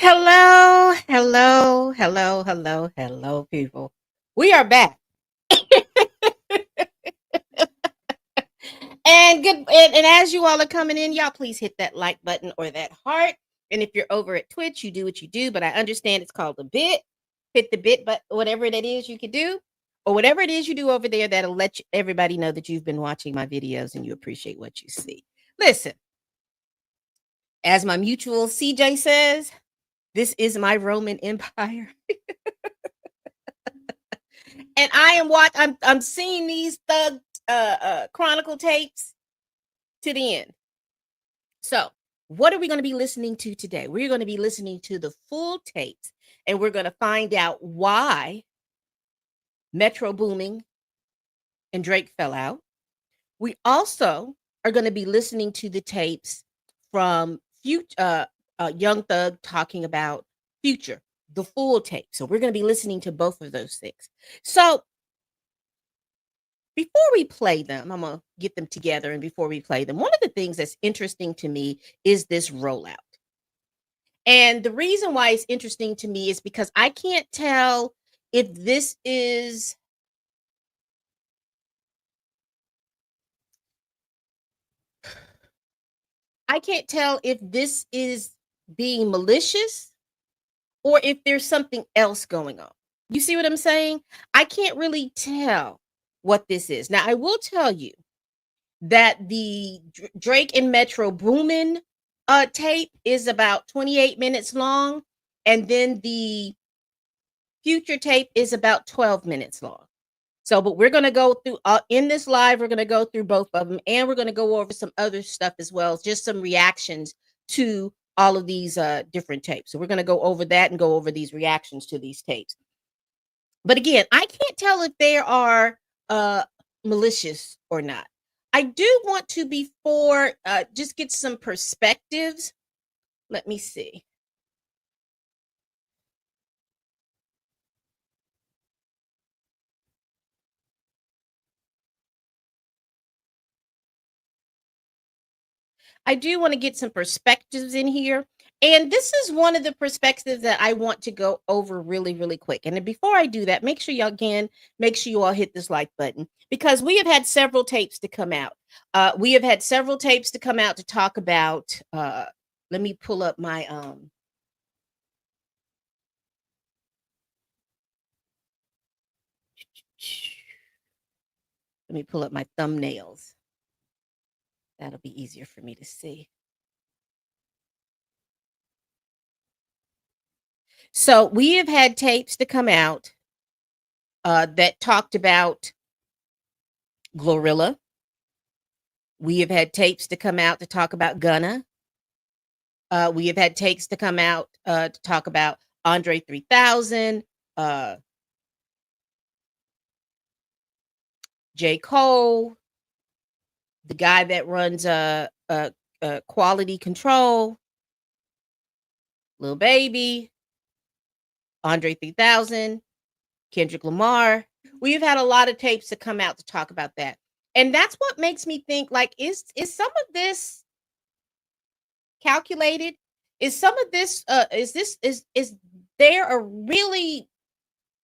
Hello, hello, hello, hello, hello, people. We are back. And good and as you all are coming in, y'all please hit that like button or that heart. And if you're over at Twitch, you do what you do, but I understand it's called a bit. Hit the bit, but whatever it is you can do, or whatever it is you do over there, that'll let everybody know that you've been watching my videos and you appreciate what you see. Listen, as my mutual CJ says, this is my Roman Empire. And I am I'm seeing these thug chronicle tapes to the end. So what are we going to be listening to today? We're going to be listening to the full tapes, and we're going to find out why Metro Boomin and Drake fell out. We also are going to be listening to the tapes from Young Thug talking about Future, the full tape. So we're going to be listening to both of those things. So before we play them, I'm going to get them together. And before we play them, one of the things that's interesting to me is this rollout. And the reason why it's interesting to me is because I can't tell if this is being malicious or if there's something else going on. You see what I'm saying? I can't really tell what this is. Now, I will tell you that the Drake and Metro Boomin tape is about 28 minutes long, and then the Future tape is about 12 minutes long. So, but we're going to go through in this live, we're going to go through both of them, and we're going to go over some other stuff as well, just some reactions to all of these different tapes. So we're going to go over that and go over these reactions to these tapes. But again, I can't tell if they are malicious or not. I do want to, before just get some perspectives. Let me see. I do want to get some perspectives in here. And this is one of the perspectives that I want to go over really, really quick. And before I do that, make sure you all hit this like button, because we have had several tapes to come out. We have had several tapes to come out to talk about. Let me pull up my let me pull up my thumbnails. That'll be easier for me to see. So we have had tapes to come out that talked about Glorilla. We have had tapes to come out to talk about Gunna. We have had tapes to come out to talk about Andre 3000, J. Cole, the guy that runs Quality Control, Lil Baby, Andre 3000, Kendrick Lamar. We've had a lot of tapes to come out to talk about that. And that's what makes me think, like, is some of this calculated? Is some of this is there a really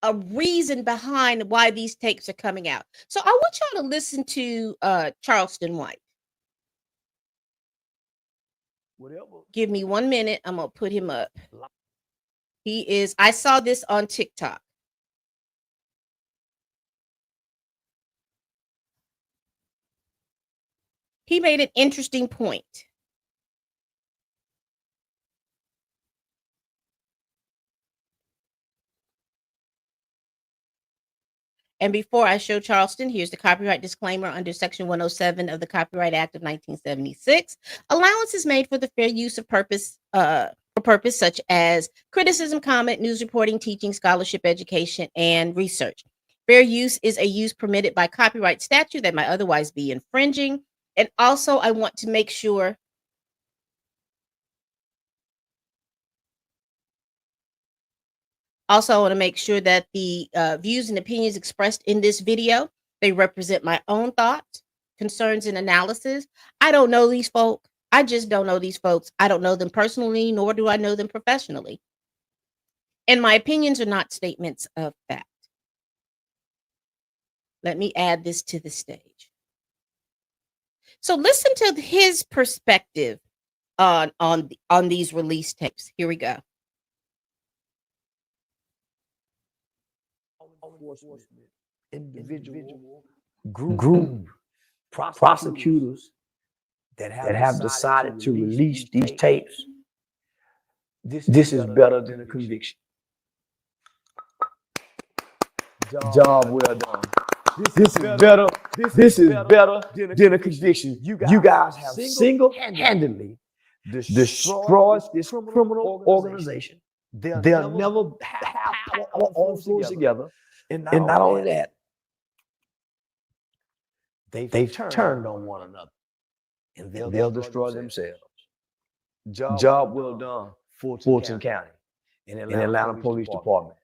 a reason behind why these tapes are coming out? So I want y'all to listen to Charleston White. Give me 1 minute. I'm gonna put him up. I saw this on TikTok. He made an interesting point. And before I show Charleston, here's the copyright disclaimer under Section 107 of the Copyright Act of 1976. Allowance is made for the fair use of purpose for purpose such as criticism, comment, news reporting, teaching, scholarship, education, and research. Fair use is a use permitted by copyright statute that might otherwise be infringing. And also, I want to make sure Also, I want to make sure that the views and opinions expressed in this video, they represent my own thoughts, concerns, and analysis. I don't know these folk. I just don't know these folks. I don't know them personally, nor do I know them professionally. And my opinions are not statements of fact. Let me add this to the stage. So listen to his perspective on these release tapes. Here we go. Individual group prosecutors that have decided to release these tapes, this is better than a conviction. Job well done. This is better. This is better than a conviction. You guys have single-handedly destroyed this criminal organization. They'll never have our own force together. And not only that, they've turned on one another, and they'll destroy themselves. Job well done, Fulton County, and Atlanta Police Department.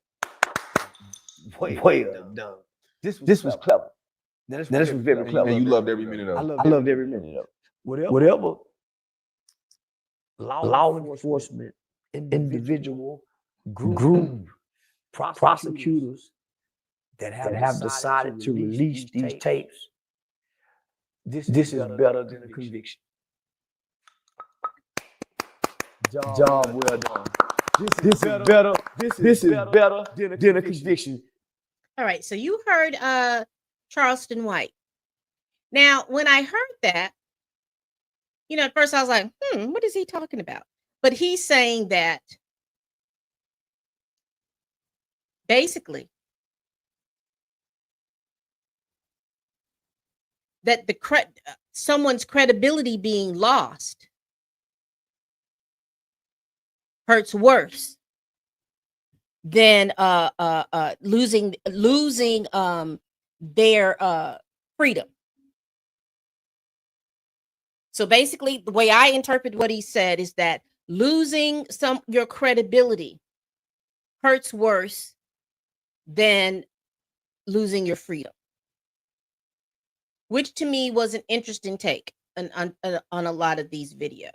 Well done. This was clever. Now, this was very clever. And you loved every minute of it. I loved every minute of it. Whatever law enforcement, individual group prosecutors that have decided to release these tapes, this is better than a conviction. Job well done. This is better. This is better than a conviction. All right, so you heard Charleston White. Now, when I heard that, at first I was like, what is he talking about? But he's saying that basically that someone's credibility being lost hurts worse than losing their freedom. So basically, the way I interpret what he said is that losing your credibility hurts worse than losing your freedom, which to me was an interesting take on a lot of these videos.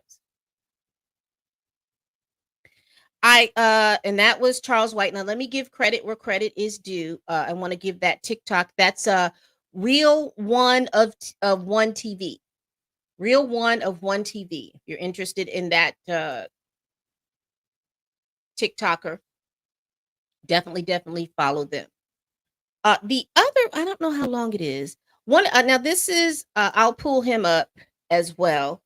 And that was Charles White. Now let me give credit where credit is due. I want to give that TikTok. That's Real One of One TV. Real One of One TV. If you're interested in that TikToker, definitely follow them. The other, I don't know how long it is. Now this is I'll pull him up as well.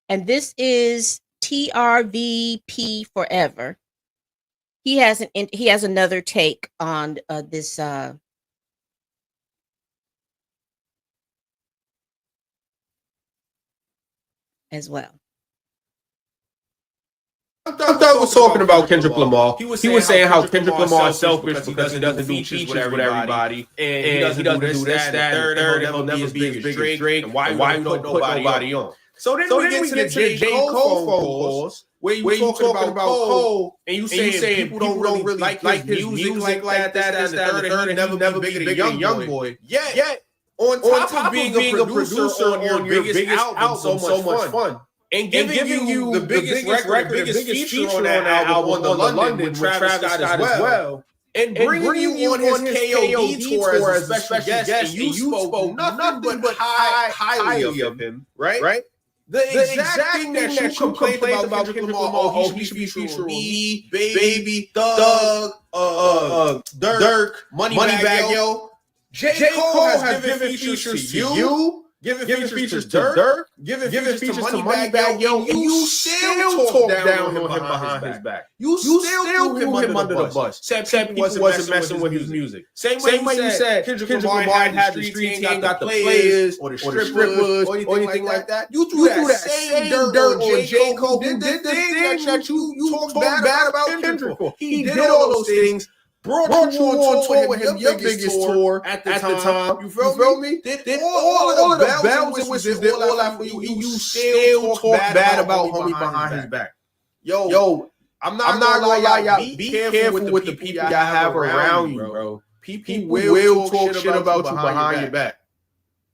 And this is TRVP Forever. He has another take on this as well. Thug was talking about Kendrick Lamar. He was saying how Kendrick Lamar is selfish because he doesn't do features with everybody, and he doesn't do this, that, and the third, and he'll never be as big as Drake, and why you don't put nobody on. So then we get to the J. Cole phone calls, where you talking about Cole, and you saying people don't really like his music like that, and the third, and he'll never be bigger than Youngboy. Yet, on top of being a producer on your biggest album, so much fun. And giving you the biggest record, the biggest feature on that album, on the London with Travis Scott as well. And bringing you on his KOD tour as a special guest, and you spoke nothing but highly of him, right? The exact thing that you complained about Kendrick Lamar, he should be featured me, Baby, Thug, Dirk, Moneybagg Yo. J. Cole has given features to you, giving features to Dirk, giving features to Moneybagg Yo, and you still talk down on him behind his back. You still threw him under the bus. Said people wasn't messing with his music. Same way you said Kendrick Lamar had the streets, he ain't got the players or the strippers or anything like that. You threw that same dirt on J. Cole. Did the thing that you talked bad about Kendrick for. He did all those things. Brought you on tour with him, your biggest tour at the time. You feel me? Did all of the bells and whistles, did all that for you. You still talk bad about homie behind his back. Yo, I'm not gonna lie, y'all. Be careful with the people y'all have around you, bro. People will talk shit about you behind your back.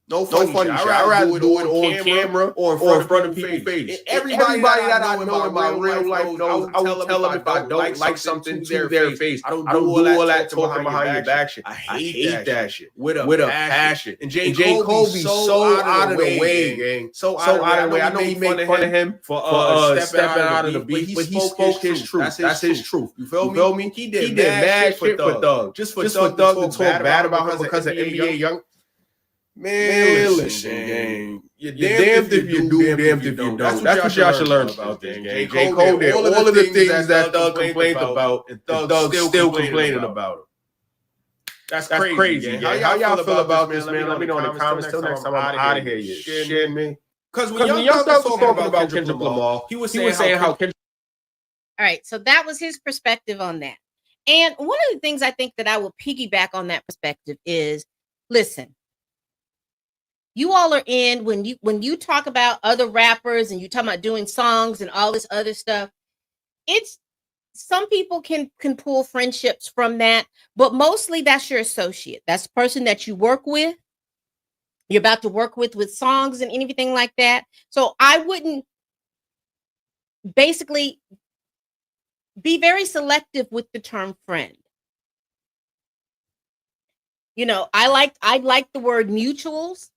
No funny shit. I'd rather do it on camera or in front of people's face. Everybody that I know in my real life knows I will tell them if I don't like something to their face. I don't do all that talking behind your back shit. I hate that shit with a passion. And J. Cole be so out of the way, gang. So out of the way. I know we make fun of him for stepping out of the beat, but he spoke his truth. That's his truth. You feel me? He did mad shit for Thug. Just for Thug to talk bad about him because of NBA Young. Man, listen, gang. You're damned if you do, damned if you don't. That's what y'all should learn about this, gang. J. Cole did all of the things that Thug complained about, and Thug still complaining about it. That's crazy, gang. How y'all feel about this, man? Let me know in the comments. Till next time, I'm out of here. You shitting me? Because when Young Thug was talking about Kendrick Lamar, he was saying how Kendrick... All right, so that was his perspective on that. And one of the things I think that I will piggyback on that perspective is, listen, you all are in when you talk about other rappers and you talk about doing songs and all this other stuff, it's some people can pull friendships from that, but mostly that's your associate. That's the person that you work with. You're about to work with songs and anything like that. So I wouldn't basically be very selective with the term friend. You know, I like the word mutuals,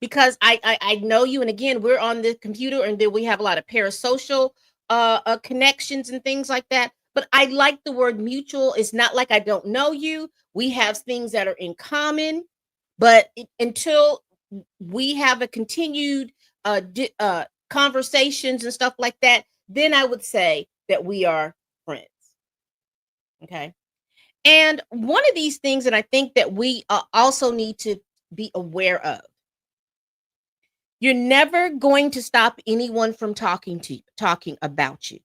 because I know you, and again, we're on the computer, and then we have a lot of parasocial connections and things like that. But I like the word mutual. It's not like I don't know you. We have things that are in common, but until we have a continued conversations and stuff like that, then I would say that we are friends. Okay. And one of these things that I think that we also need to be aware of, you're never going to stop anyone from talking about you.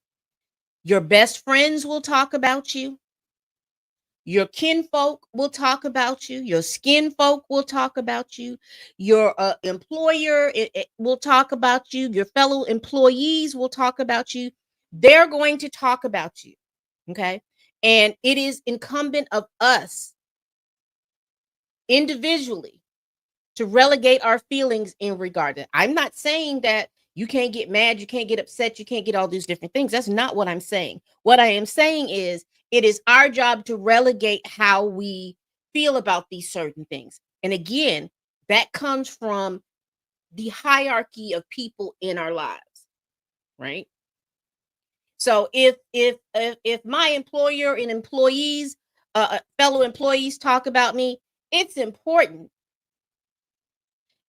Your best friends will talk about you. Your kinfolk will talk about you. Your skin folk will talk about you. Your employer will talk about you. Your fellow employees will talk about you. They're going to talk about you. Okay. And it is incumbent of us individually to relegate our feelings in regard to it. I'm not saying that you can't get mad, you can't get upset, you can't get all these different things. That's not what I'm saying. What I am saying is it is our job to relegate how we feel about these certain things. And again, that comes from the hierarchy of people in our lives, right? So if my employer and employees, fellow employees talk about me, it's important.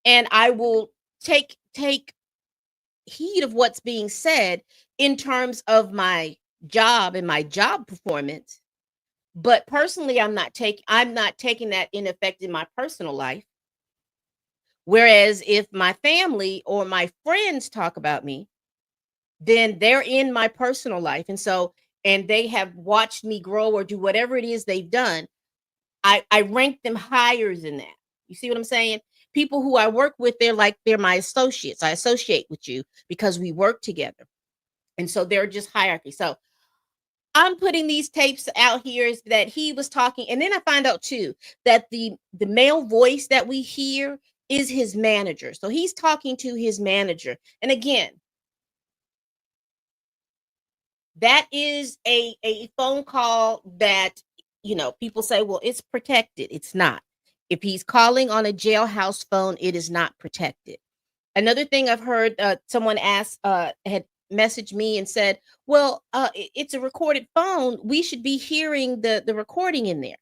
And I will take heed of what's being said in terms of my job and my job performance. But personally, I'm not taking that in effect in my personal life. Whereas if my family or my friends talk about me, then they're in my personal life. And so, and they have watched me grow or do whatever it is they've done. I rank them higher than that. You see what I'm saying? People who I work with, they're my associates. I associate with you because we work together. And so they're just hierarchy. So I'm putting these tapes out here is that he was talking, and then I find out too that the male voice that we hear is his manager. So he's talking to his manager. And again, that is a phone call that, people say, well, it's protected. It's not. If he's calling on a jailhouse phone, it is not protected. Another thing I've heard, someone asked, had messaged me and said, well, it's a recorded phone. We should be hearing the recording in there.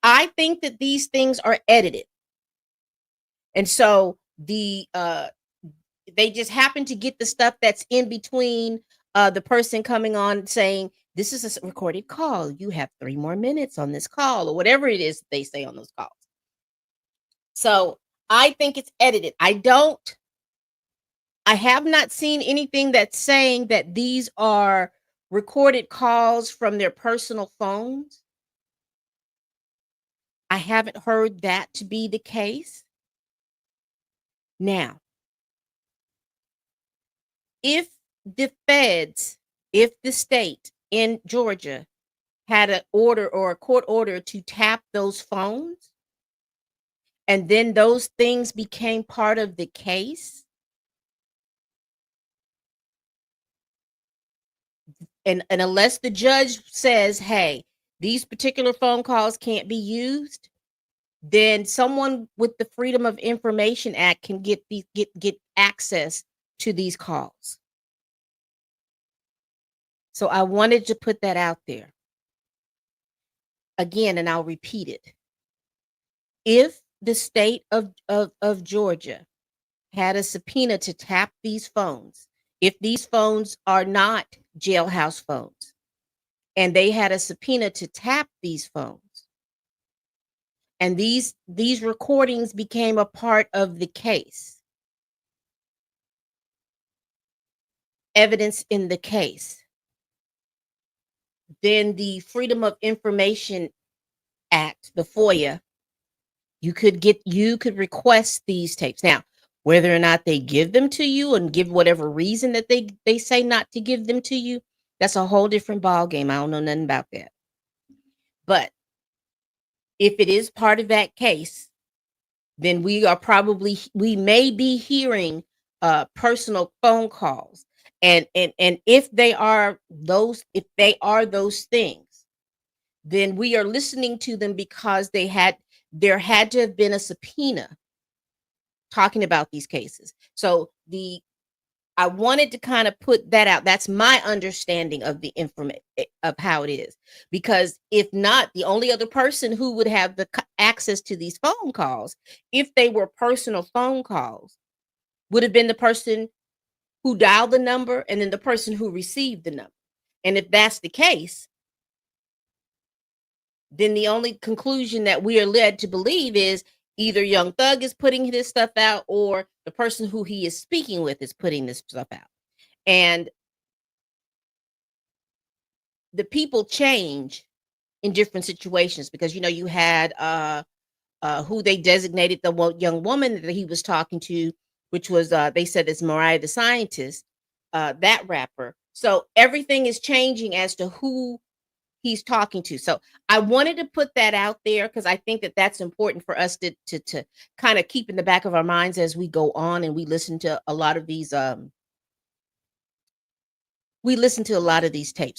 I think that these things are edited. And so they just happen to get the stuff that's in between the person coming on saying, this is a recorded call. You have 3 more minutes on this call, or whatever it is they say on those calls. So I think it's edited. I have not seen anything that's saying that these are recorded calls from their personal phones. I haven't heard that to be the case. Now, if the feds, if the state in Georgia had an order or a court order to tap those phones, and then those things became part of the case, and unless the judge says, hey, these particular phone calls can't be used, then someone with the Freedom of Information Act can get access to these calls. So I wanted to put that out there. Again, and I'll repeat it. If the state of Georgia had a subpoena to tap these phones, if these phones are not jailhouse phones, and they had a subpoena to tap these phones, and these recordings became a part of the case, evidence in the case, then the Freedom of Information Act, the FOIA, you could request these tapes. Now, whether or not they give them to you and give whatever reason that they say not to give them to you, that's a whole different ball game. I don't know nothing about that. But if it is part of that case, then we may be hearing personal phone calls. And if they are those things, then we are listening to them because there had to have been a subpoena talking about these cases. So I wanted to kind of put that out. That's my understanding of the information of how it is. Because if not, the only other person who would have the access to these phone calls, if they were personal phone calls, would have been the person who dialed the number and then the person who received the number. And if that's the case, then the only conclusion that we are led to believe is either Young Thug is putting this stuff out or the person who he is speaking with is putting this stuff out. And the people change in different situations because, you had who they designated the young woman that he was talking to, which was, they said it's Mariah the Scientist, that rapper. So everything is changing as to who he's talking to. So I wanted to put that out there because I think that that's important for us to kind of keep in the back of our minds as we go on and we listen to a lot of these tapes.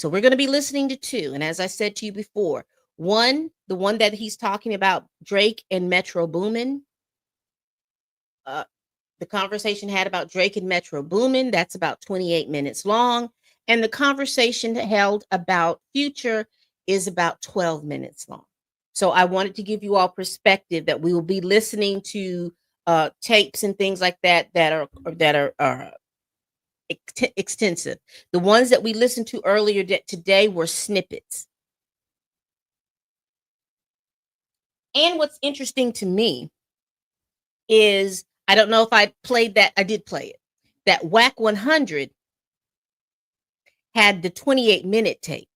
So we're going to be listening to 2. And as I said to you before, the one that he's talking about Drake and Metro Boomin, the conversation had about Drake and Metro Boomin, that's about 28 minutes long. And the conversation held about Future is about 12 minutes long. So I wanted to give you all perspective that we will be listening to tapes and things like that are extensive. The ones that we listened to earlier today were snippets. And what's interesting to me is, I don't know if I played that. I did play it. That WAC 100 had the 28-minute tape.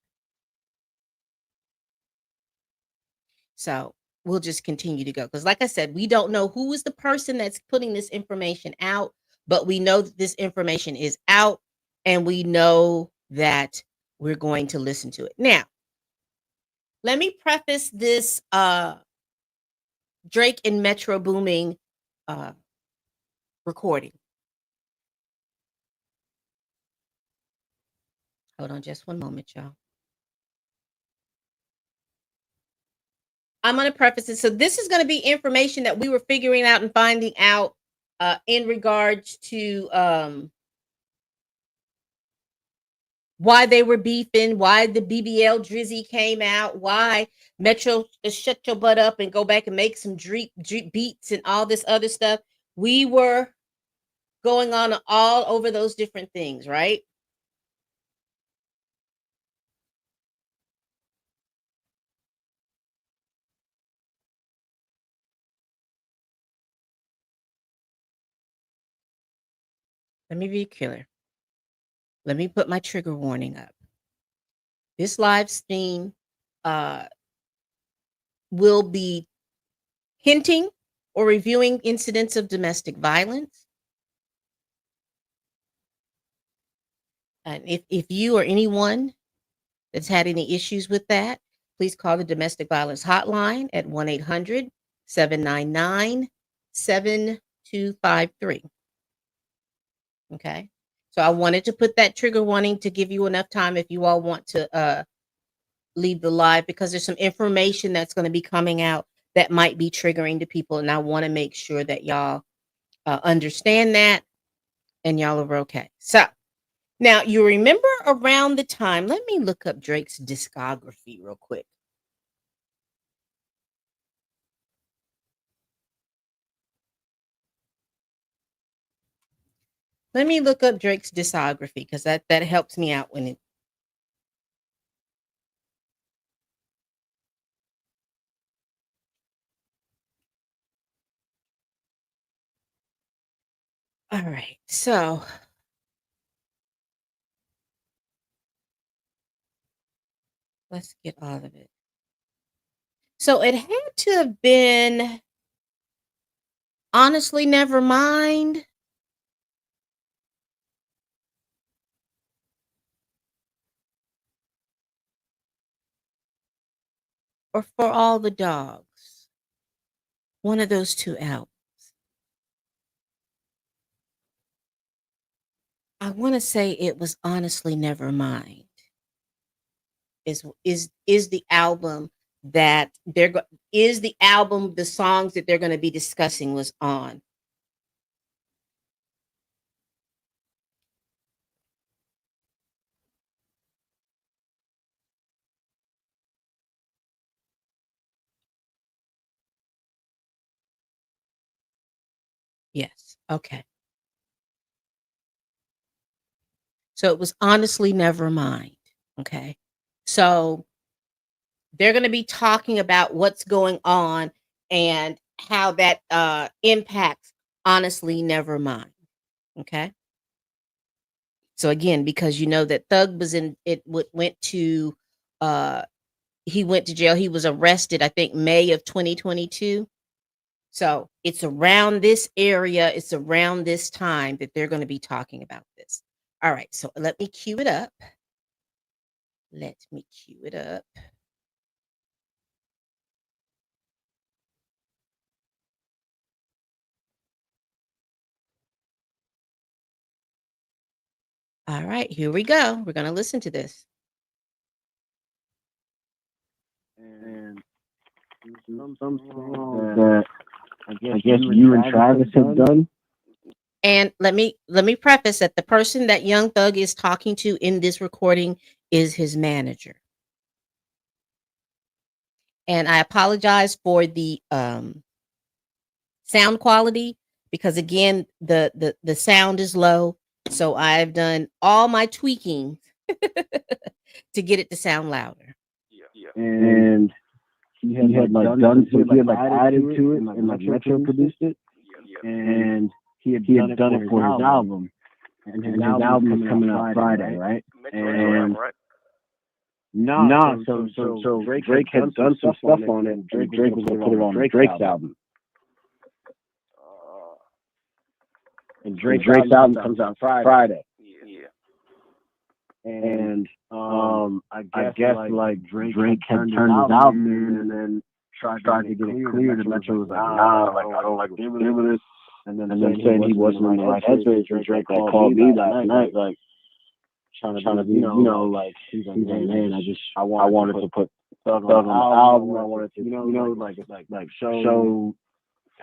So we'll just continue to go. Because like I said, we don't know who is the person that's putting this information out, but we know that this information is out, and we know that we're going to listen to it. Now, let me preface this Drake and Metro Boomin recording. Hold on just one moment, y'all. I'm going to preface it. So this is going to be information that we were figuring out and finding out in regards to why they were beefing, why the BBL Drizzy came out, why Metro shut your butt up and go back and make some Drake beats and all this other stuff. We were going on all over those different things, right? Let me be clear. Let me put my trigger warning up. This live stream will be hinting or reviewing incidents of domestic violence. And if you or anyone that's had any issues with that, please call the domestic violence hotline at 1-800-799-7253. Okay. So I wanted to put that trigger warning to give you enough time if you all want to leave the live, because there's some information that's going to be coming out that might be triggering to people. And I want to make sure that y'all understand that and y'all are okay. So now you remember around the time, let me look up Drake's discography real quick. Let me look up Drake's discography because that helps me out when it. All right, so let's get all of it. So it had to have been Honestly Never Mind. Or For All the Dogs. One of those two albums. I want to say it was Honestly Never Mind. Is the album that the songs that they're going to be discussing was on. Yes. Okay. So it was Honestly Never Mind. Okay. So they're going to be talking about what's going on and how that impacts Honestly Never Mind. Okay. So again, because you know that Thug was went to he went to jail. He was arrested, I think, May of 2022. So it's around this area, it's around this time that they're going to be talking about this. All right, so let me cue it up. Let me cue it up. All right, here we go. We're going to listen to this. And some songs that I guess you and Travis have done. And let me preface that the person that Young Thug is talking to in this recording is his manager. And I apologize for the sound quality because again the sound is low. So I've done all my tweaking to get it to sound louder. And he had added to it, and like Metro produced it, and he had done it for his album. and his album is coming out Friday, right? And right? so Drake had done some stuff on it, and Drake was gonna put it on Drake's album. And Drake's album comes out Friday. Yeah. And I guess like Drake had turned his album in and then tried to get it cleared, and Metro was like, nah, like I don't like deal with this. And then saying he wasn't in the right headspace, and Drake called me last night, like trying to be, like he's like, man, I wanted to put Thug on the album. I wanted to, like show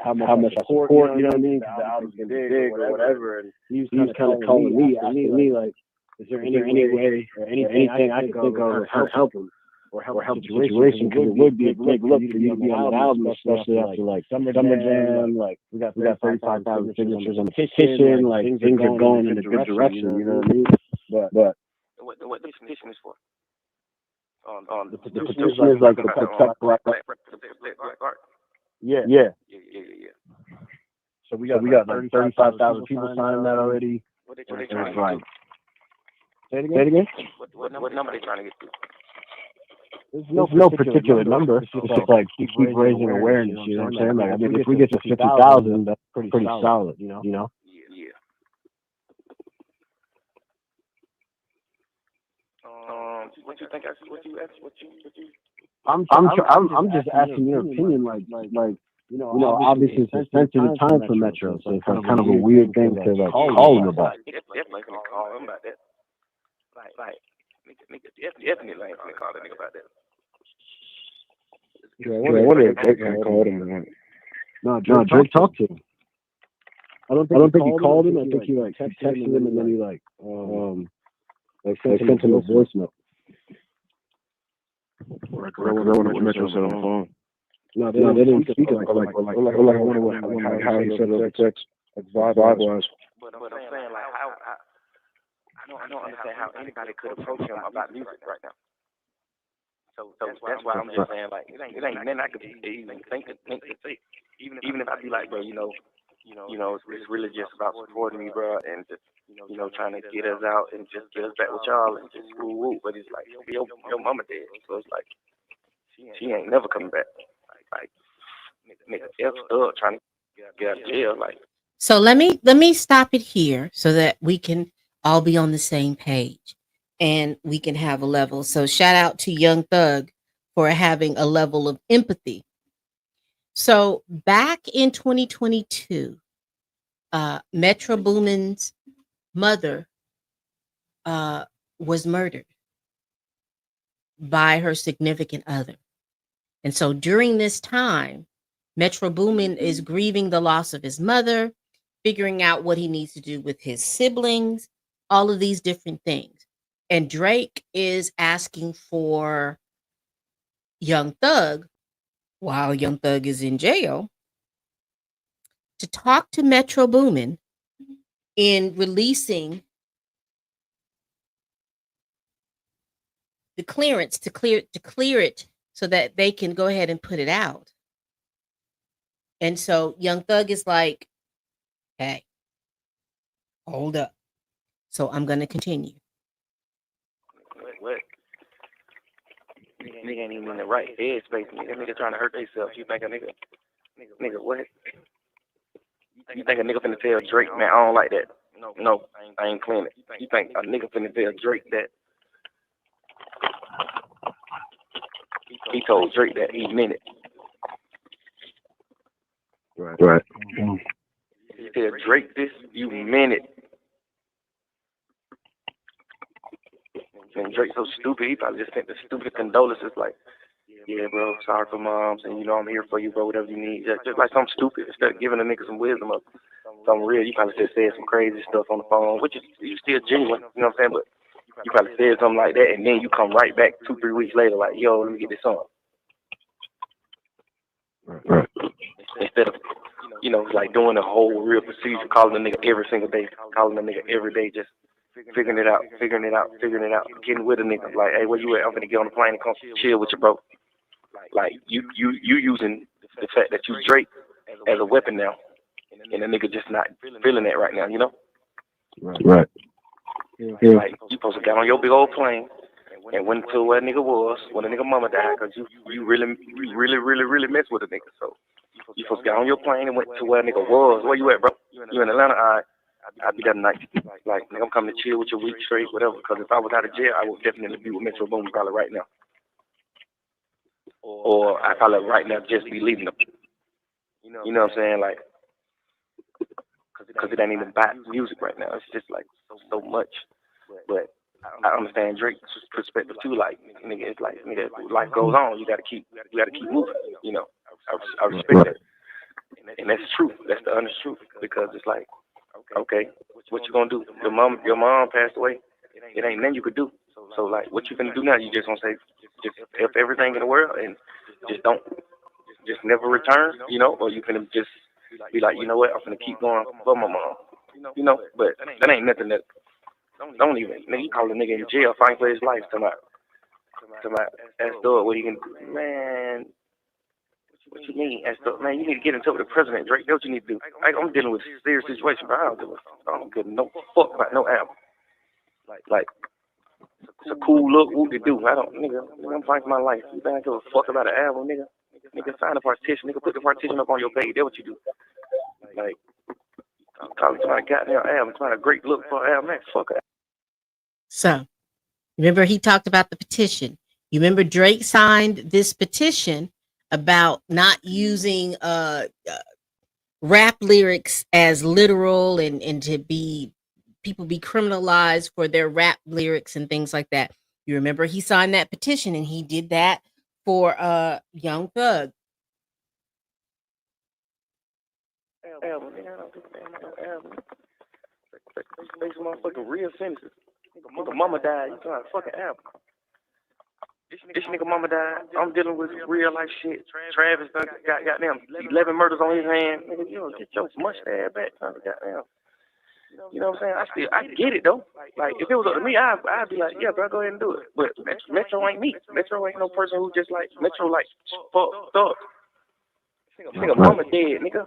how much I support, you know what I mean? Because the album's gonna be big or whatever. And he was kind of calling me, asking me, like, is there any way or anything I can think of to help him or help the situation? Because it would be a big look for you to be on an album, especially after like Summer Jam. Like we got 35,000 signatures on the petition. Like things are going in a good direction. You know what I mean? But what this petition is for? The petition is like to protect black art. Yeah. So we got like 35,000 people signing that already. What they trying to get? Like, say it again. What number they trying to get to? There's no particular number. It's just like keep raising awareness. You know what I'm saying? Like, I mean, if we get to 50,000, that's pretty solid. You know. Yeah. What you think? What you? I'm just asking your opinion. Like. Obviously it's a sensitive time for Metro, so it's kind of a weird thing to like call him about. Definitely gonna call him about that. Like, definitely gonna call that nigga about that. Yeah, I wonder if Drake called him. No, Drake talked to him. I don't think he called him. I think he like texted him and then he like sent him a voice note. Or Metro said on the phone. No, they didn't speak like I wonder how he said it text, like vibe was. But I'm saying like how I don't understand how anybody could approach him about music right now. So that's why I'm just saying like it ain't nothing I could even think to say. Even if I be like, bro, it's really just about supporting me, bro, and just trying to get us out and just get us back with y'all and just woo. But it's like your mama dead, so it's like she ain't never coming back. Like nigga up trying to get out of jail. Like, so let me stop it here so that we can all be on the same page and we can have a level. So shout out to Young Thug for having a level of empathy. So back in 2022, Metro Boomin's mother was murdered by her significant other. And so during this time, Metro Boomin is grieving the loss of his mother, figuring out what he needs to do with his siblings, all of these different things. And Drake is asking for Young Thug, while Young Thug is in jail, to talk to Metro Boomin in releasing the clearance to clear it so that they can go ahead and put it out. And so Young Thug is like, hey, hold up. So I'm going to continue. What? Nigga ain't even in the right head space. Nigga trying to hurt themselves. You think a nigga what? You think a nigga finna tell Drake, man, I don't like that? No, I ain't clean it. You think a nigga finna tell Drake that? He told Drake that he meant it. Right. He said, Drake, this, you meant it. And Drake so stupid, he probably just sent the stupid condolences like, yeah, bro, sorry for moms, and I'm here for you, bro, whatever you need. Just like something stupid. Instead of giving a nigga some wisdom of something real, you probably just said some crazy stuff on the phone, which is you still genuine, you know what I'm saying? But you probably said something like that, and then you come right back 2-3 weeks later like, yo, let me get this song. Right. Instead of, like doing the whole real procedure, calling the nigga every single day, calling the nigga every day, just figuring it out, getting with a nigga, like, hey, where you at? I'm gonna get on the plane and come chill with your bro. Like, you using the fact that you Drake as a weapon now, and the nigga just not feeling that right now, Right. Yeah. Like, you supposed to get on your big old plane and went to where a nigga was when a nigga mama died, cause you really mess with a nigga. So you supposed to get on your plane and went to where a nigga was. Where you at, bro? You in Atlanta? All right. I'll be there tonight. Like, nigga, I'm coming to chill with you a week straight, whatever. Cause if I was out of jail, I would definitely be with Metro Boomin probably right now. Or I probably right now just be leaving them. You know what I'm saying? Like, cause it ain't even about music right now. It's just like so much. But I understand Drake's perspective too. Like, nigga, it's like, nigga, life goes on. You gotta keep moving. You know, I respect that, and that's true. That's the honest truth. Because it's like, okay, what you gonna do? Your mom passed away. It ain't nothing you could do. So like, what you gonna do now? You just gonna say, just F everything in the world and just never return, you know? Or you can just be like, you know what? I'm gonna keep going for my mom, you know? But that ain't nothing that. Don't even, nigga, you call a nigga in jail fighting for his life. To my ass dog, what he can do? Man, what you mean, ass dog? Man, you need to get into it with the president, Drake. That's what you need to do. I'm dealing with a serious situation, but I don't give no fuck about no album. Like, it's a cool look, what to do. Nigga, I'm fighting for my life. You don't give a fuck about an album, nigga. Nigga, sign a partition. Nigga, put the partition up on your page. That's what you do. Like, I'm talking about a goddamn album. It's not a great look for an album. Man, fuck it. So, remember he talked about the petition. You remember Drake signed this petition about not using rap lyrics as literal and to be people be criminalized for their rap lyrics and things like that. You remember he signed that petition and he did that for Young Thug. Album, nigga, I don't give a damn about album. Say some motherfucking real sentences. Nigga, mama died. You talking about fucking album? This nigga mama died. I'm dealing with real life shit. Travis done got goddamn 11 murders on his hand. Nigga, you know, get your mustache back, son. Goddamn. You know what I'm saying? I get it though. Like, if it was up to me, I'd be like, yeah, bro, go ahead and do it. But Metro ain't me. Metro ain't no person who just like Metro like fucked up. Nigga, mama dead, nigga.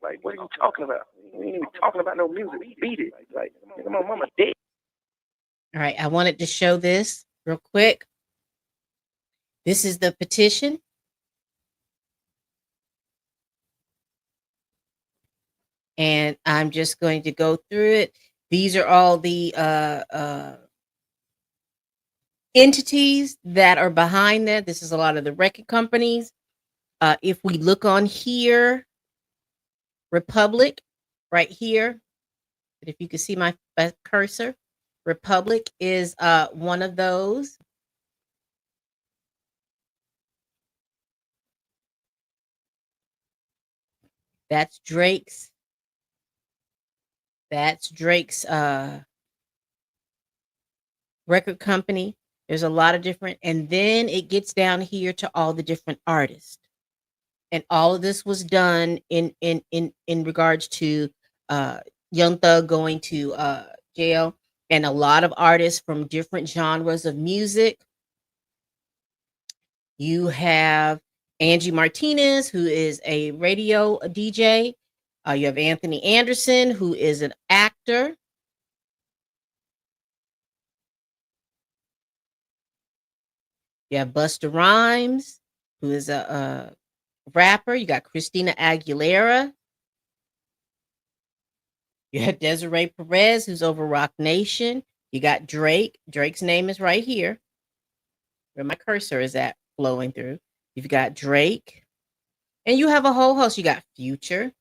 Like, what are you talking about? You ain't even talking about no music. Beat it. Like, nigga, my mama dead. All right, I wanted to show this real quick. This is the petition. And I'm just going to go through it. These are all the entities that are behind that. This is a lot of the record companies. If we look on here, Republic, right here. But if you can see my cursor, Republic is one of those. That's Drake's. That's Drake's record company. There's a lot of different, and then it gets down here to all the different artists. And all of this was done in regards to Young Thug going to jail, and a lot of artists from different genres of music. You have Angie Martinez, who is a radio DJ. You have Anthony Anderson, who is an actor. You have Busta Rhymes, who is a rapper. You got Christina Aguilera. You have Desiree Perez, who's over Rock Nation. You got Drake. Drake's name is right here, where my cursor is at, flowing through. You've got Drake. And you have a whole host. You got Future,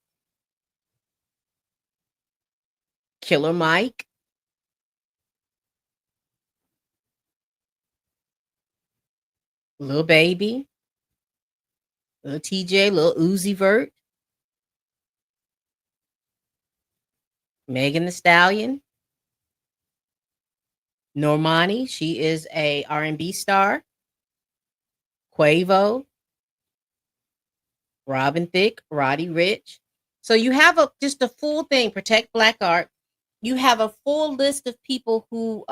Killer Mike, Lil Baby, Lil TJ, Lil Uzi Vert, Megan Thee Stallion, Normani, she is a R&B star, Quavo, Robin Thicke, Roddy Ricch. So you have just a full thing, Protect Black Art. You have a full list of people who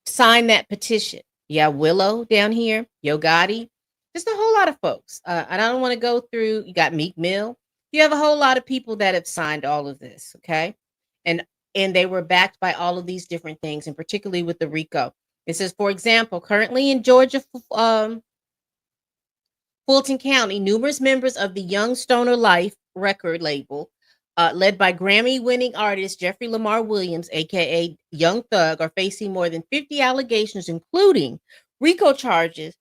signed that petition. You have Willow down here, Yo Gotti, just a whole lot of folks. And I don't want to go through, you got Meek Mill. You have a whole lot of people that have signed all of this, okay? And and they were backed by all of these different things, and particularly with the RICO. It says, for example, currently in Georgia, Fulton County, numerous members of the Young Stoner Life record label, led by Grammy-winning artist Jeffrey Lamar Williams, aka Young Thug, are facing more than 50 allegations, including RICO charges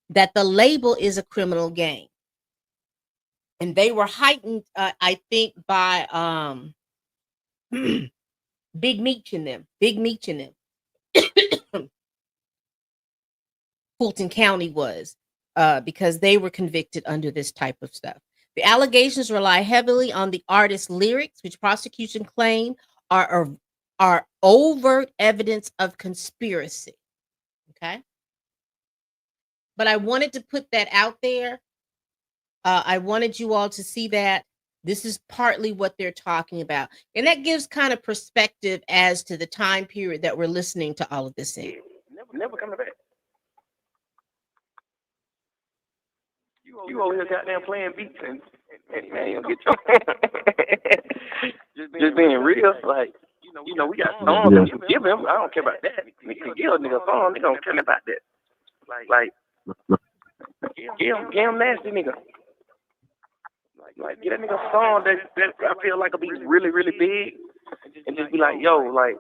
that the label is a criminal gang. And they were heightened, I think, by Big Meech in them. Fulton County was, because they were convicted under this type of stuff. The allegations rely heavily on the artist's lyrics, which prosecution claim are overt evidence of conspiracy. Okay. But I wanted to put that out there. I wanted you all to see that this is partly what they're talking about. And that gives kind of perspective as to the time period that we're listening to all of this in. Never coming back. You over here goddamn playing beats and man, you don't get your just being real. Like, we got songs that you can give him. I don't care about that. You can give a nigga a song, they don't care about that. Like give him nasty nigga. Like get that nigga a song that I feel like will be really, really big, and just be like, yo, like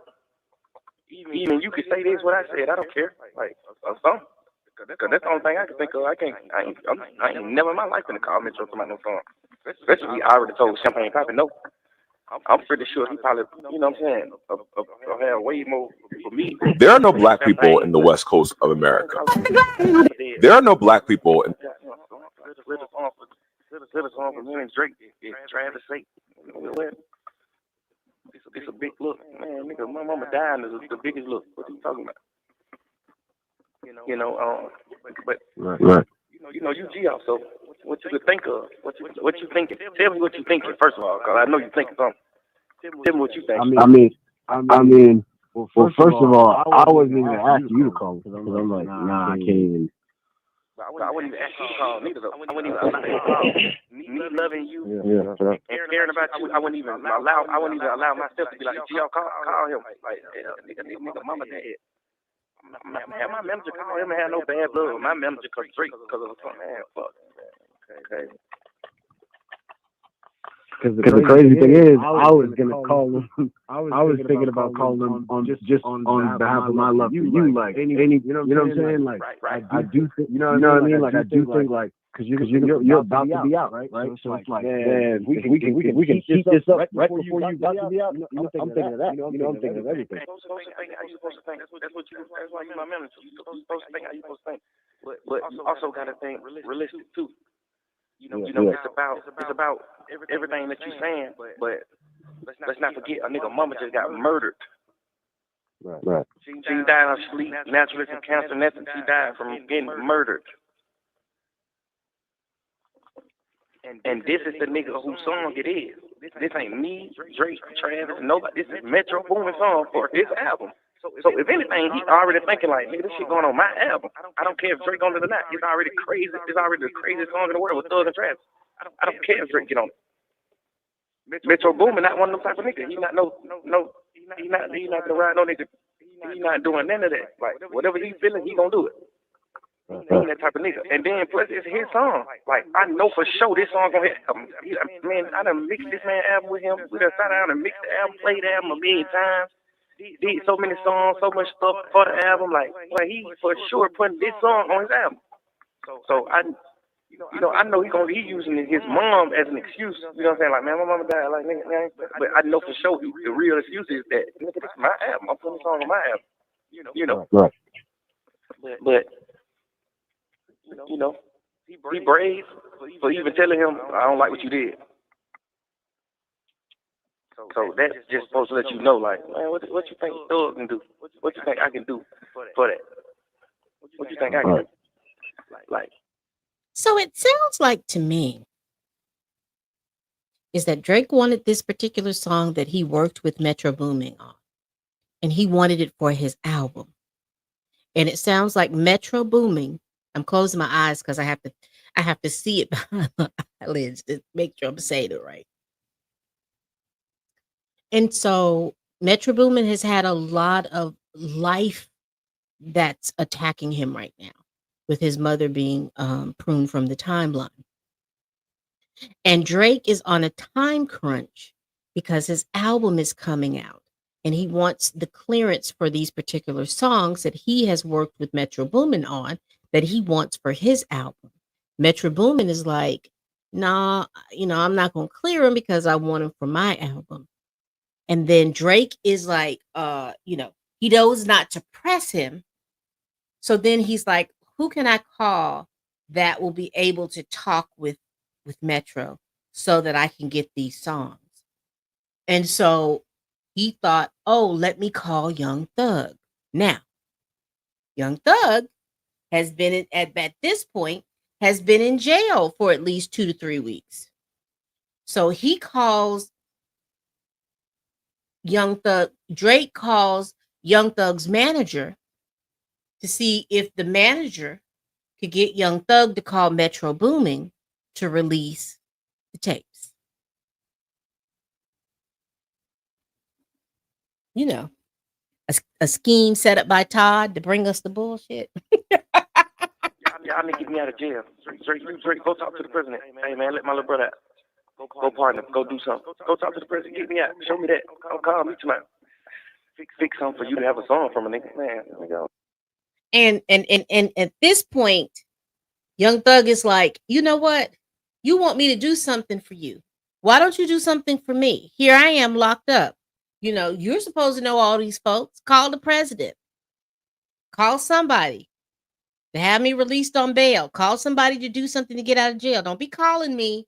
even you could say this what I said. I don't care. Like a song. Cause that's the only thing I can think of. I ain't never in my life gonna call Metro about no song. Especially I already told Champagne Poppy no. I'm pretty sure he probably, you know what I'm saying, have way more for me. There are no black people in the West Coast of America. There are no black people in. Little song for me and Drake. Travis Sake. It's a big look, man. Nigga, my mama dying is the biggest look. What are you talking about? But Right. You G off. So what you could think of? What you thinking? Tell me what you thinking first of all, because I know you thinking something. Tell me what you think. I mean. Well, first of all, I wasn't even gonna ask you to call because I'm like, nah, I can't even. I wouldn't even ask you to call neither though. I wouldn't even allow you. Me loving you and caring about you, I wouldn't even allow myself to be like, G, call him. Like, nigga, mama dead. My manager called him and had no bad blood. My manager called Drake because of the man. Fuck. Okay. Because the crazy thing is, I was gonna call him. I was thinking about calling him on behalf of my love for you. Like, you know what I'm saying? Like, I do think, you know what I mean? Like, I do think, like, because you're about to be out, right? So it's like, man, we can keep this up right before you about to be out. I'm thinking of that. I'm thinking of everything. That's what you supposed to think. That's why you my manager. You're supposed to think how you supposed to think. But you also got to think realistic too. It's about everything that you're saying, but let's not forget a nigga mama just got murdered. Right. She died of sleep, naturally from cancer, nothing. She died from getting murdered. And this is the nigga whose song it is. This ain't me, Drake, Travis, nobody. This is Metro Boomin song for his album. So if anything, he already thinking like, nigga, this shit going on my album. I don't care if Drake on it or not. It's already crazy. It's already the craziest song in the world with Thug and Travis. I don't care if Drake get on it. Metro Boomin not one of them type of niggas. He's not he's not gonna ride no nigga. He's not doing none of that. Like whatever he's feeling, he gonna do it. He ain't that type of nigga. And then plus it's his song. Like I know for sure this song gonna hit. Man, I done mixed this man album with him. We done sat down and mixed the album, played the album a million times. Did so many songs, so much stuff for the album. Like he for sure putting this song on his album. So I know he using his mom as an excuse. You know what I'm saying? Like, man, my mama died. Like, nigga, but I know for sure the real excuse is that, nigga, this is my album. I'm putting this song on my album. Right. But he brave for even telling him, I don't like what you did. So that's just supposed to let you know, like, man, what you think Thug can do? What you think I can do for that? What you think I can do? Like. So it sounds like to me is that Drake wanted this particular song that he worked with Metro Boomin on, and he wanted it for his album. And it sounds like Metro Boomin. I'm closing my eyes because I have to see it behind my eyelids to make sure I'm saying it right. And so Metro Boomin has had a lot of life that's attacking him right now, with his mother being pruned from the timeline. And Drake is on a time crunch because his album is coming out and he wants the clearance for these particular songs that he has worked with Metro Boomin on, that he wants for his album. Metro Boomin is like, nah, I'm not going to clear him because I want him for my album. And then Drake is like, he knows not to press him. So then he's like, who can I call that will be able to talk with Metro so that I can get these songs? And so he thought, oh, let me call Young Thug. Now, Young Thug has been at this point has been in jail for at least 2 to 3 weeks. So he calls Young Thug. Drake calls Young Thug's manager to see if the manager could get Young Thug to call Metro Boomin to release the tapes. You know, a scheme set up by Todd to bring us the bullshit. Y'all need to get me out of jail. Drake, go talk to the president. Hey, man, let my little brother out. Go partner. Go do something. Go talk to the president. Get me out. Show me that. Don't call me tonight. Fix something for you to have a song from a nigga. Man, let me go. And at this point, Young Thug is like, you know what? You want me to do something for you. Why don't you do something for me? Here I am locked up. You're supposed to know all these folks. Call the president. Call somebody to have me released on bail. Call somebody to do something to get out of jail. Don't be calling me,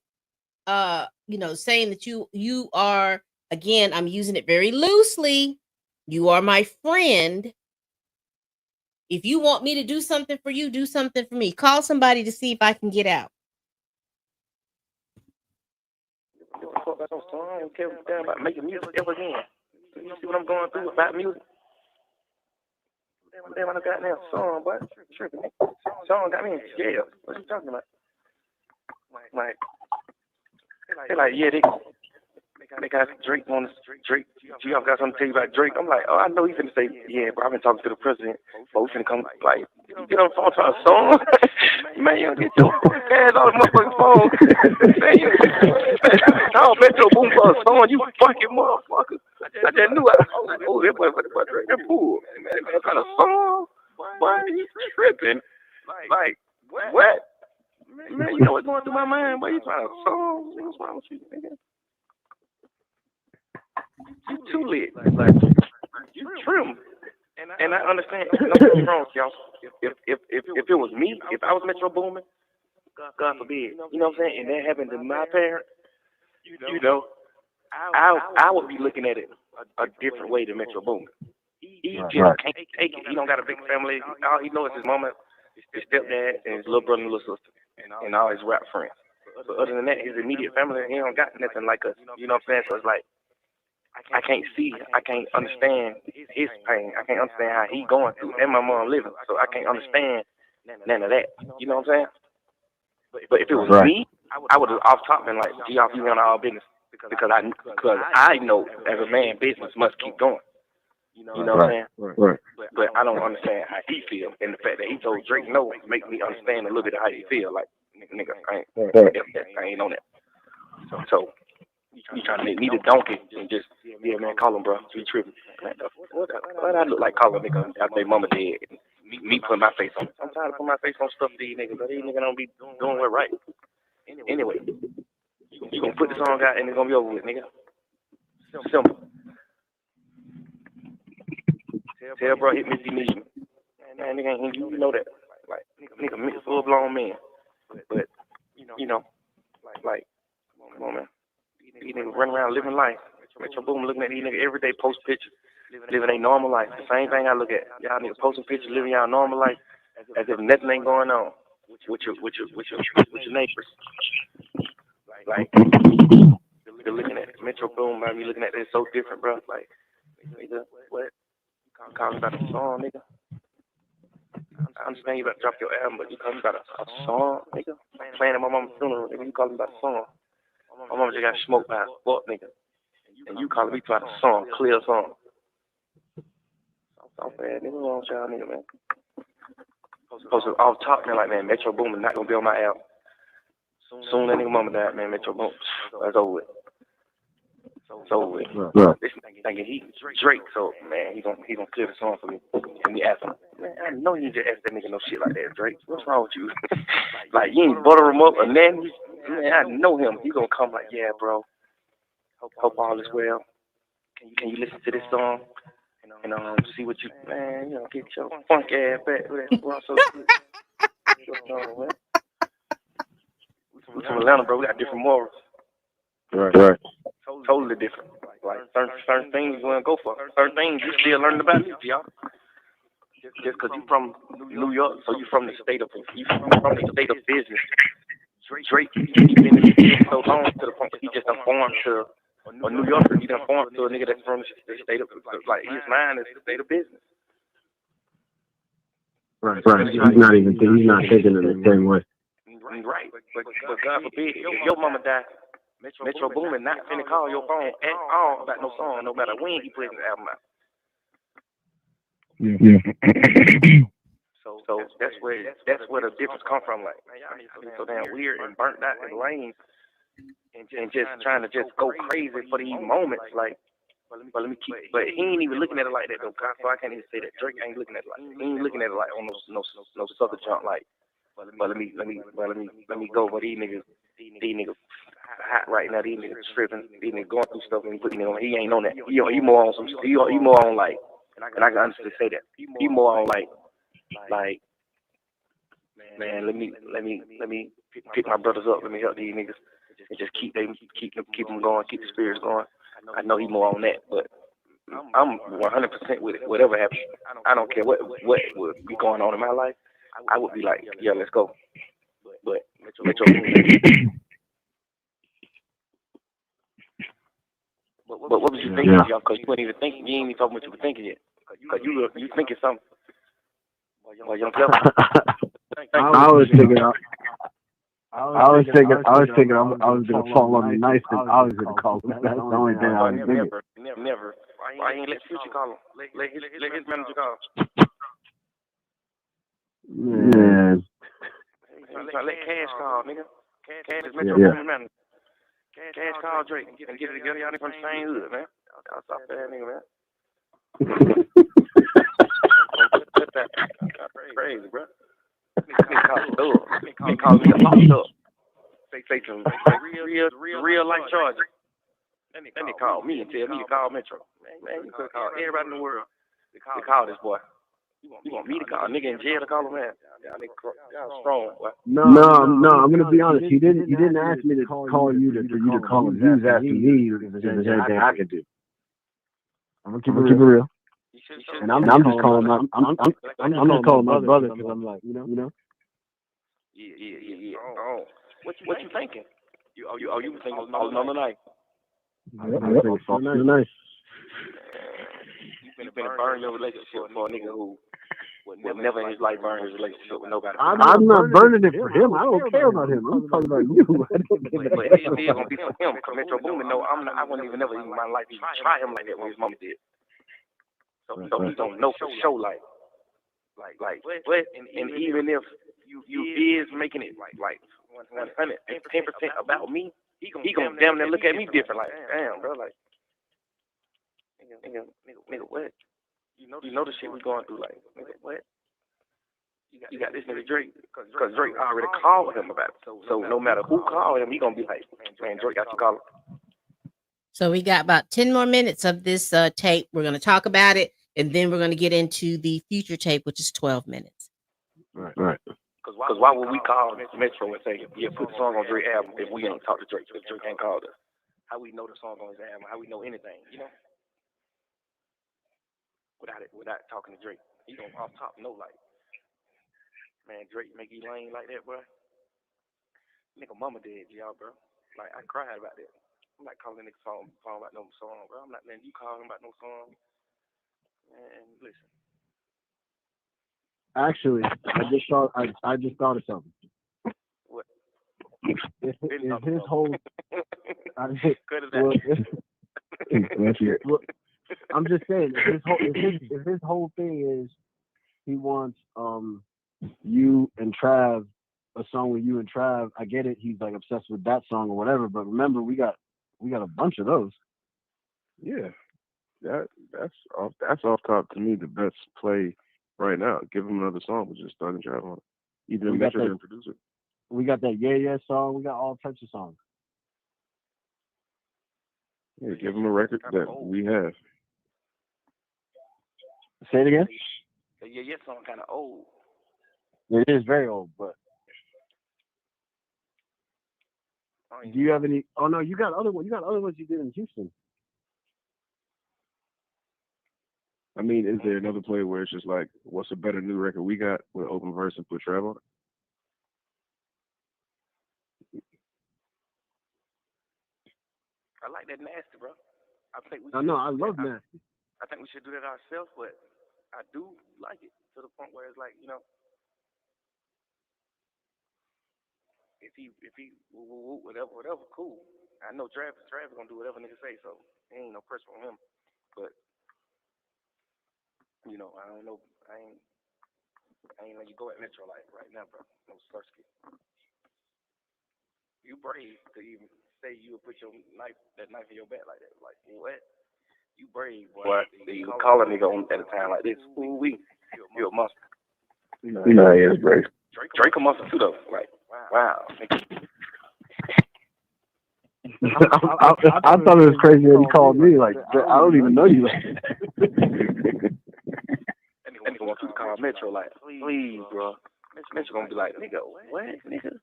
saying that you are, again, I'm using it very loosely. You are my friend. If you want me to do something for you, do something for me. Call somebody to see if I can get out. I don't care about making music ever again. You see what I'm going through about music? Damn, I got that song, boy. Tripping. Song got me in jail. What you talking about? Like, they like, yeah, they got Drake on this. Drake, I've got something to tell you about Drake. I'm like, oh, I know he's finna say, yeah, but I've been talking to the president. But we finna come, like, get on the phone trying to song. Man, you don't get your ass on the motherfucking phone. Oh, Metro Boomin for a song, you fucking motherfucker. I just knew I was like, oh, that boy Drake, that fool. Man, what kind of song? Why are you tripping? Like, what? Man, you know what's going through my mind? Why you trying to song? What's wrong with you, nigga? You too lit. Like you trim. And I understand. Don't get me wrong, y'all. If it was me, if I was Metro Boomin, God forbid, you know what I'm saying, and that happened to my parent, I would be looking at it a different way than Metro Boomin. He just can't take it. He don't got a big family. All he knows is his mama, his stepdad, and his little brother and little sister, and all his rap friends. But other than that, his immediate family, he don't got nothing like us. You know what I'm saying? So it's like, I can't see, I can't understand his pain. I can't understand how he going through, and my mom living. So I can't understand none of that. You know what I'm saying? But if it was me, I would have off top been like, gee, off you on all business, because I know as a man, business must keep going. You know what I'm saying? Right. But I don't understand how he feel, and the fact that he told Drake no make me understand a little bit of how he feel. Like, nigga, I ain't on that. So you trying to make me the donkey and just, yeah, man, call him, bro. He tripping. What I look like calling nigga after their mama dead? Me putting my face on it. I'm tired of putting my face on stuff these niggas, but these niggas don't be doing what right. Anyway, you gonna put the song out and it's gonna be over with, nigga. Simple. Tell bro, hit me if you need me. Man, nigga ain't you know that. Like, nigga, full blown man. But like, come on, man. These niggas running around living life. Metro Boomin looking at these niggas every day, post pictures, living their normal life. The same thing I look at. Y'all niggas posting pictures, living y'all normal life, as if nothing ain't going on with your neighbors. Like, you're looking at Metro Boomin, man, you looking at this so different, bro. Like, nigga, what? You calling about a song, nigga? I understand you about to drop your album, but you calling about a song, nigga? Playing at my mama's funeral, nigga, you calling about a song. My mama just got smoked by a fuck, nigga. And you calling me about a song, clear song. Soft ass nigga, wrong y'all nigga, man. Supposed to off top, man, like, man, Metro Boomin not gonna be on my album. Soon that nigga mama died, man, Metro Boomin. That's over with. So with. Right. This thinking he Drake, so man, he gonna clear the song for me. And we ask him, man, I know you just ask that nigga no shit like that, Drake. What's wrong with you? Like you ain't butter him up and then man, I know him. He gonna come like, yeah, bro. Hope all is well. Can you listen to this song? And see what you man, get your funk ass back with that bro. So we from Atlanta, bro. We got different morals. Right. Totally different. Like certain things you wanna go for. Certain things you still learning about it, y'all. Just because you from New York, so you from the state of business. Drake, he been in the business so long to the point he just done formed to a New Yorker. He done formed to a nigga that's from the state of like his mind is the state of business. Right. He's not thinking in the same way. Right. But God forbid, if your mama died, Metro Boomin not finna call your phone at all about no song, no matter when he plays the album out. Yeah. So that's where the difference come from. Like, man, y'all niggas so damn weird and burnt out and lame, and just trying to just go crazy for these moments. Like, but let me keep. But he ain't even looking at it like that though. So I can't even say that Drake ain't looking at it like. He ain't looking at it like on no sucker junk. Like, but let me go. But these niggas hot right now. These niggas tripping. These niggas going through stuff and he ain't on that. He more on some. He more on like. And I can honestly say that he more on like, man, let me pick my brothers up. Let me help these niggas and just keep them going, keep the spirits going. I know he more on that, but I'm 100% with it. Whatever happens, I don't care what would be going on in my life. I would be like, yeah, let's go. But Metro Boomin. But what was you thinking, y'all? Because you weren't even thinking. You ain't even talking what you were thinking yet. Because you thinking something. Well, young fella. I was thinking I was gonna fall on the knife and I was gonna call him. That's the only thing I was thinking. Never. Why ain't let Future call him? Let his manager call. Yeah. Let Cash call, nigga. Cash is Metro Boomin manager. Cash call Drake and get it together. Y'all from the same hood, man. I'll stop that nigga, man. Crazy, bro. Nigga call me a locked up. Say some real life charges. Then they call me and tell me to call Metro. Man, you could call everybody in the world to call this boy. You want me to call a nigga in jail to call him, man? Y'all strong, boy. No, I'm gonna be honest. He didn't ask me to call you for you to call him. He was asking me if there's anything I could do. I'm gonna keep it real. And I'm just calling my brother because I'm like, you know. Yeah. Oh, what you thinking? You thinking all another night? Nice. You finna burn your relationship for a nigga who would never in his life burn his relationship with nobody. I'm not burning it for him. I don't care about him. I'm talking about you. But it's still gonna be for him. Cause Metro Boomin, no, I wouldn't even never in my life even try him like that when his mama did. So he don't know for sure, like what? And even if you is making it like 110% about me, he gonna damn near look at me different. Like, damn, bro, like, nigga, what? You know the shit we going through, like, nigga, what? You got this nigga Drake, cause Drake already called him about it. So no matter who called him, he gonna be like, man, Drake got to call him. So we got about 10 more minutes of this tape. We're going to talk about it, and then we're going to get into the future tape, which is 12 minutes. Right. Because why would we call Metro and say, yeah, put the song on Drake's album if we ain't talk to Drake? If Drake ain't called us. How we know the song on his album? How we know anything, you know? Without talking to Drake. He don't off top know, like, man, Drake make you lame like that, bro. Nigga mama dead, y'all, bro. Like, I cried about that. I'm not calling nigga phone about no song, bro. I'm not letting you call him about no song. Man, listen. Actually, I just thought of something. What? If his whole Cut it out. I'm just saying, if his whole thing is he wants you and Trav, a song with you and Trav, I get it. He's like obsessed with that song or whatever. But remember, we got a bunch of those. Yeah, that's off top to me the best play right now. Give him another song, but just Thug and Trav on it. Either Metro didn't produce it. We got that Yeah song. We got all types of songs. Yeah, give him a record that we have. Say it again. The Yeah song kind of old. It is very old, but do you have any? Oh no, you got other ones. You got other ones you did in Houston. I mean, is there another play where it's just like, what's a better new record we got with open verse and put Trav on it? I like that Nasty, bro. I know. I love Nasty. I think we should do that ourselves, but I do like it to the point where it's like, you know, if he whatever, cool. I know Travis gonna do whatever nigga say, so ain't no pressure on him. But you know, I don't know. I ain't let you go at Metro like right now, bro. No Slursky. You brave to even say you would put that knife in your back like that. Like what? You brave, boy. What? You call a nigga on at a time like this. Ooh wee. You a monster. No, yeah, it's brave. Drake a monster too though. Like wow. I thought it was crazy when he called me. Like I don't even know you. And he gonna call Metro like, please, bro. Metro gonna be like, nigga, what, nigga?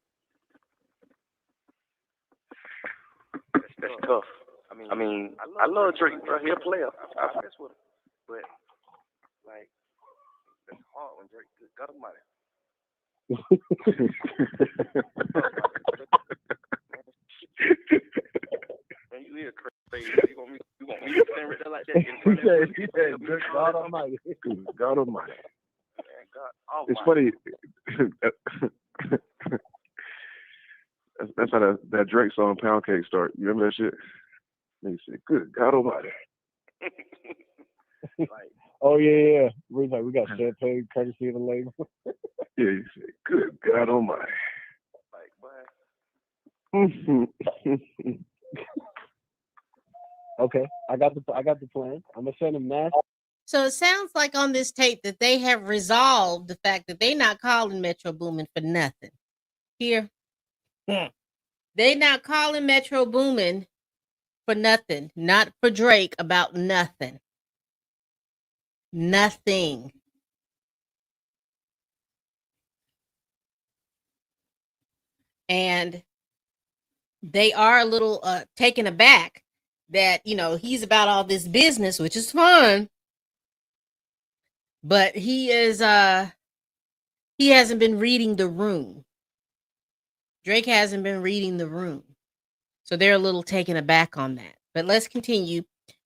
That's tough. I mean, I love Drake, bro. He a player. I mess with him, but like, that's hard when Drake got him money. Man, you hear crazy? You want me to stand right there like that? He said, God Almighty. God Almighty. Man, God Almighty. It's funny. That's how that Drake song "Pound Cake" start. You remember that shit? And he said, "Good God Almighty." Like, oh yeah. We got champagne courtesy of the label. Yeah, he said, "Good God Almighty." Like, boy. Okay, I got the plan. I'm gonna send him that. So it sounds like on this tape that they have resolved the fact that they not calling Metro Boomin for nothing. Here, they not calling Metro Boomin for nothing, not for Drake about nothing. Nothing. And they are a little taken aback that, you know, he's about all this business, which is fun. But he hasn't been reading the room. Drake hasn't been reading the room. So they're a little taken aback on that. But let's continue.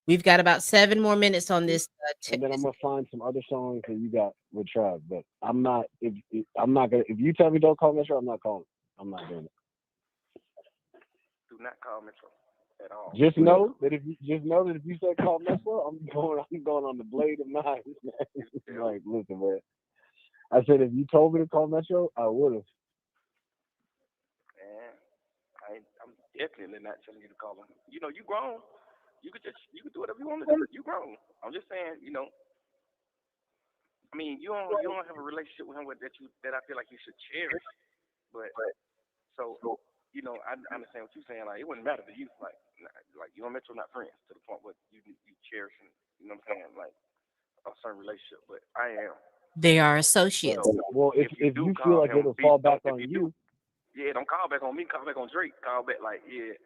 We've got about 7 more minutes on this. And then I'm gonna find some other songs that you got with Trav. But I'm not. If you tell me don't call Metro, I'm not calling. I'm not doing it. Do not call Metro at all. Just know that if you say call Metro, I'm going on the blade of knives, man. Like, listen, man. I said if you told me to call Metro, I would have. I'm definitely not telling you to call him. You know, you grown. You could do whatever you want to do. You grown. I'm just saying, you know. I mean, you don't have a relationship with him that I feel like you should cherish. But so you know, I understand what you're saying. Like, it wouldn't matter to you. Like you and Metro not friends to the point where you cherish and, you know what I'm saying, like a certain relationship. But I am. They are associates. Well, if you feel like it'll fall back on you. Yeah, don't call back on me. Call back on Drake. Call back like, yeah,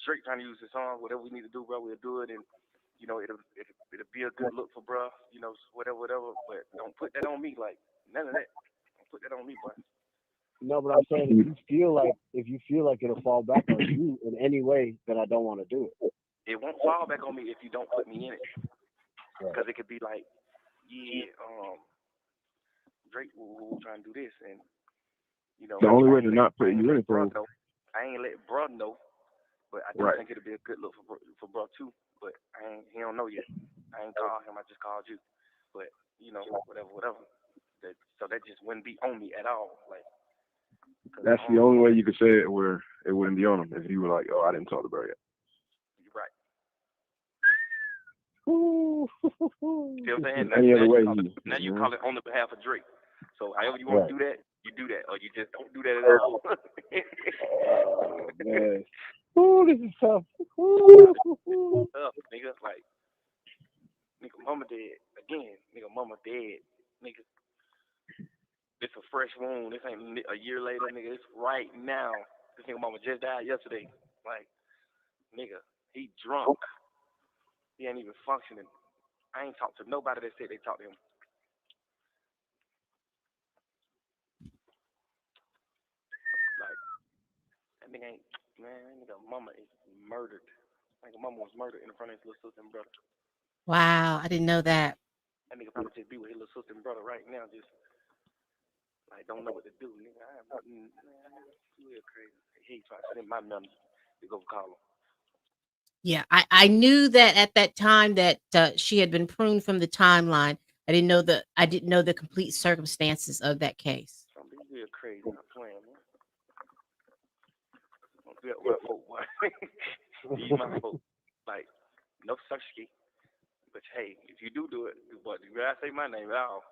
Drake trying to use his song. Whatever we need to do, bro, we'll do it. And, you know, it'll be a good look for bro. You know, whatever. But don't put that on me. Like, none of that. Don't put that on me, bro. No, but I'm saying if you feel like it'll fall back on you in any way, then I don't want to do it. It won't fall back on me if you don't put me in it. Because it could be like, yeah, Drake will try and do this, and you know, the only way to not put you in it, I ain't let bro know, but I do think it'll be a good look for bro too. But he don't know yet. I ain't called him. I just called you. But whatever. So that just wouldn't be on me at all. Like That's the only way you could say it where it wouldn't be on him if you were like, "Oh, I didn't talk to bro yet." You're right. Ooh. See what I'm saying? Any other way? Now you call it on the behalf of Drake. So however you want to do that, you do that, or you just don't do that at all. Oh man. Ooh, this is tough. Tough, nigga. Like, nigga, mama dead again. Nigga, mama dead. Nigga, it's a fresh wound. This ain't a year later, nigga. It's right now. This nigga mama just died yesterday. Like, nigga, he drunk. He ain't even functioning. I ain't talked to nobody that said they talked to him. Like, that nigga ain't, man, that nigga mama is murdered. Like, mama was murdered in front of his little sister and brother. Wow, I didn't know that. That nigga probably just be with his little sister and brother right now, just, like, don't know what to do, nigga. Man, real crazy. He trying to send my number to go call him. Yeah, I knew that at that time that she had been pruned from the timeline. I didn't know the complete circumstances of that case. Don't be real crazy. I'm playing, man. Don't do that with my folk, boy. These my folk. Like, no such ski. But hey, if you do it, but you gotta say my name at all.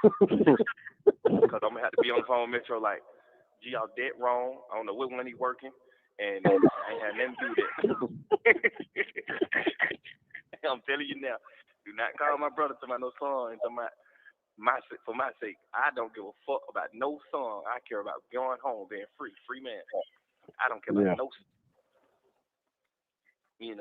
Because I'm gonna have to be on the phone with Metro like, gee, y'all dead wrong. I don't know what one he working, and I ain't had nothing to do with that. I'm telling you now, do not call my brother to my no song and to for my sake. I don't give a fuck about no song. I care about going home, being free man. I don't care about no, and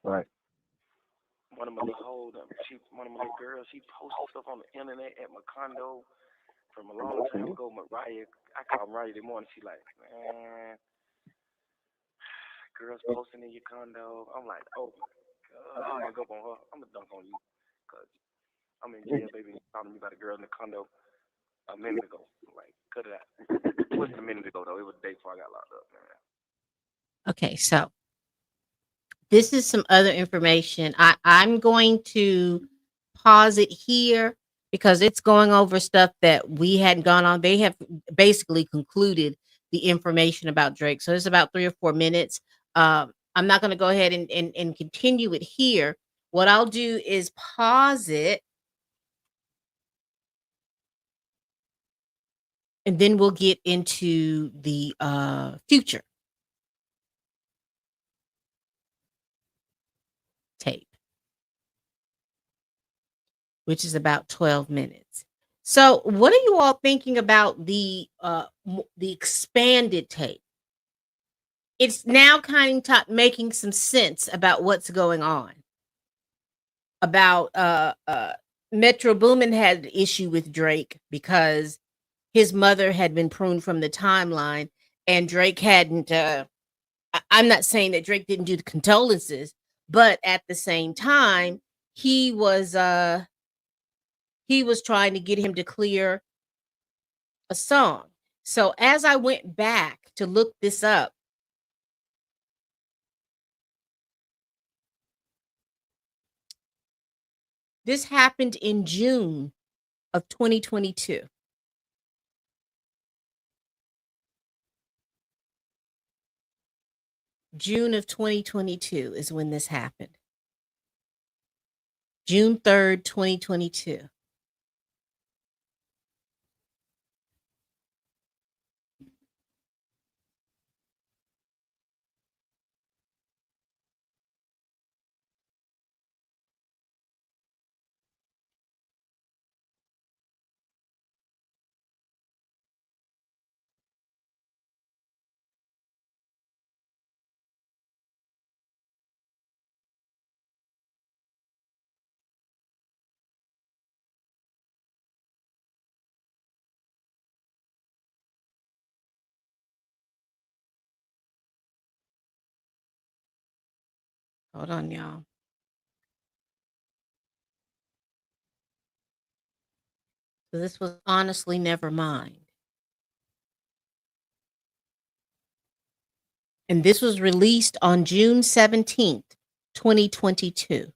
right. One of my little girls, she posted stuff on the internet at my condo from a long time ago. Mariah, I called Mariah this morning. She like, man, girls posting in your condo. I'm like, oh my god, I'm gonna go up on her. I'm gonna dunk on you, cause I'm in jail, baby. Talking to me about a girl in the condo a minute ago. I'm like, cut it out. It wasn't a minute ago though. It was the day before I got locked up, man. Okay, so this is some other information. I'm going to pause it here because it's going over stuff that we hadn't gone on. They have basically concluded the information about Drake. So it's about 3 or 4 minutes. I'm not going to go ahead and continue it here. What I'll do is pause it, and then we'll get into the future tape, which is about 12 minutes. So, what are you all thinking about the expanded tape? It's now kind of making some sense about what's going on. About Metro Boomin had an issue with Drake because his mother had been pruned from the timeline, and Drake hadn't. I'm not saying that Drake didn't do the condolences, but at the same time, he was trying to get him to clear a song. So as I went back to look this up, this happened in June of 2022. June of 2022 is when this happened. June 3rd, 2022. Hold on, y'all. So this was honestly never mind. And this was released on June 17th, 2022.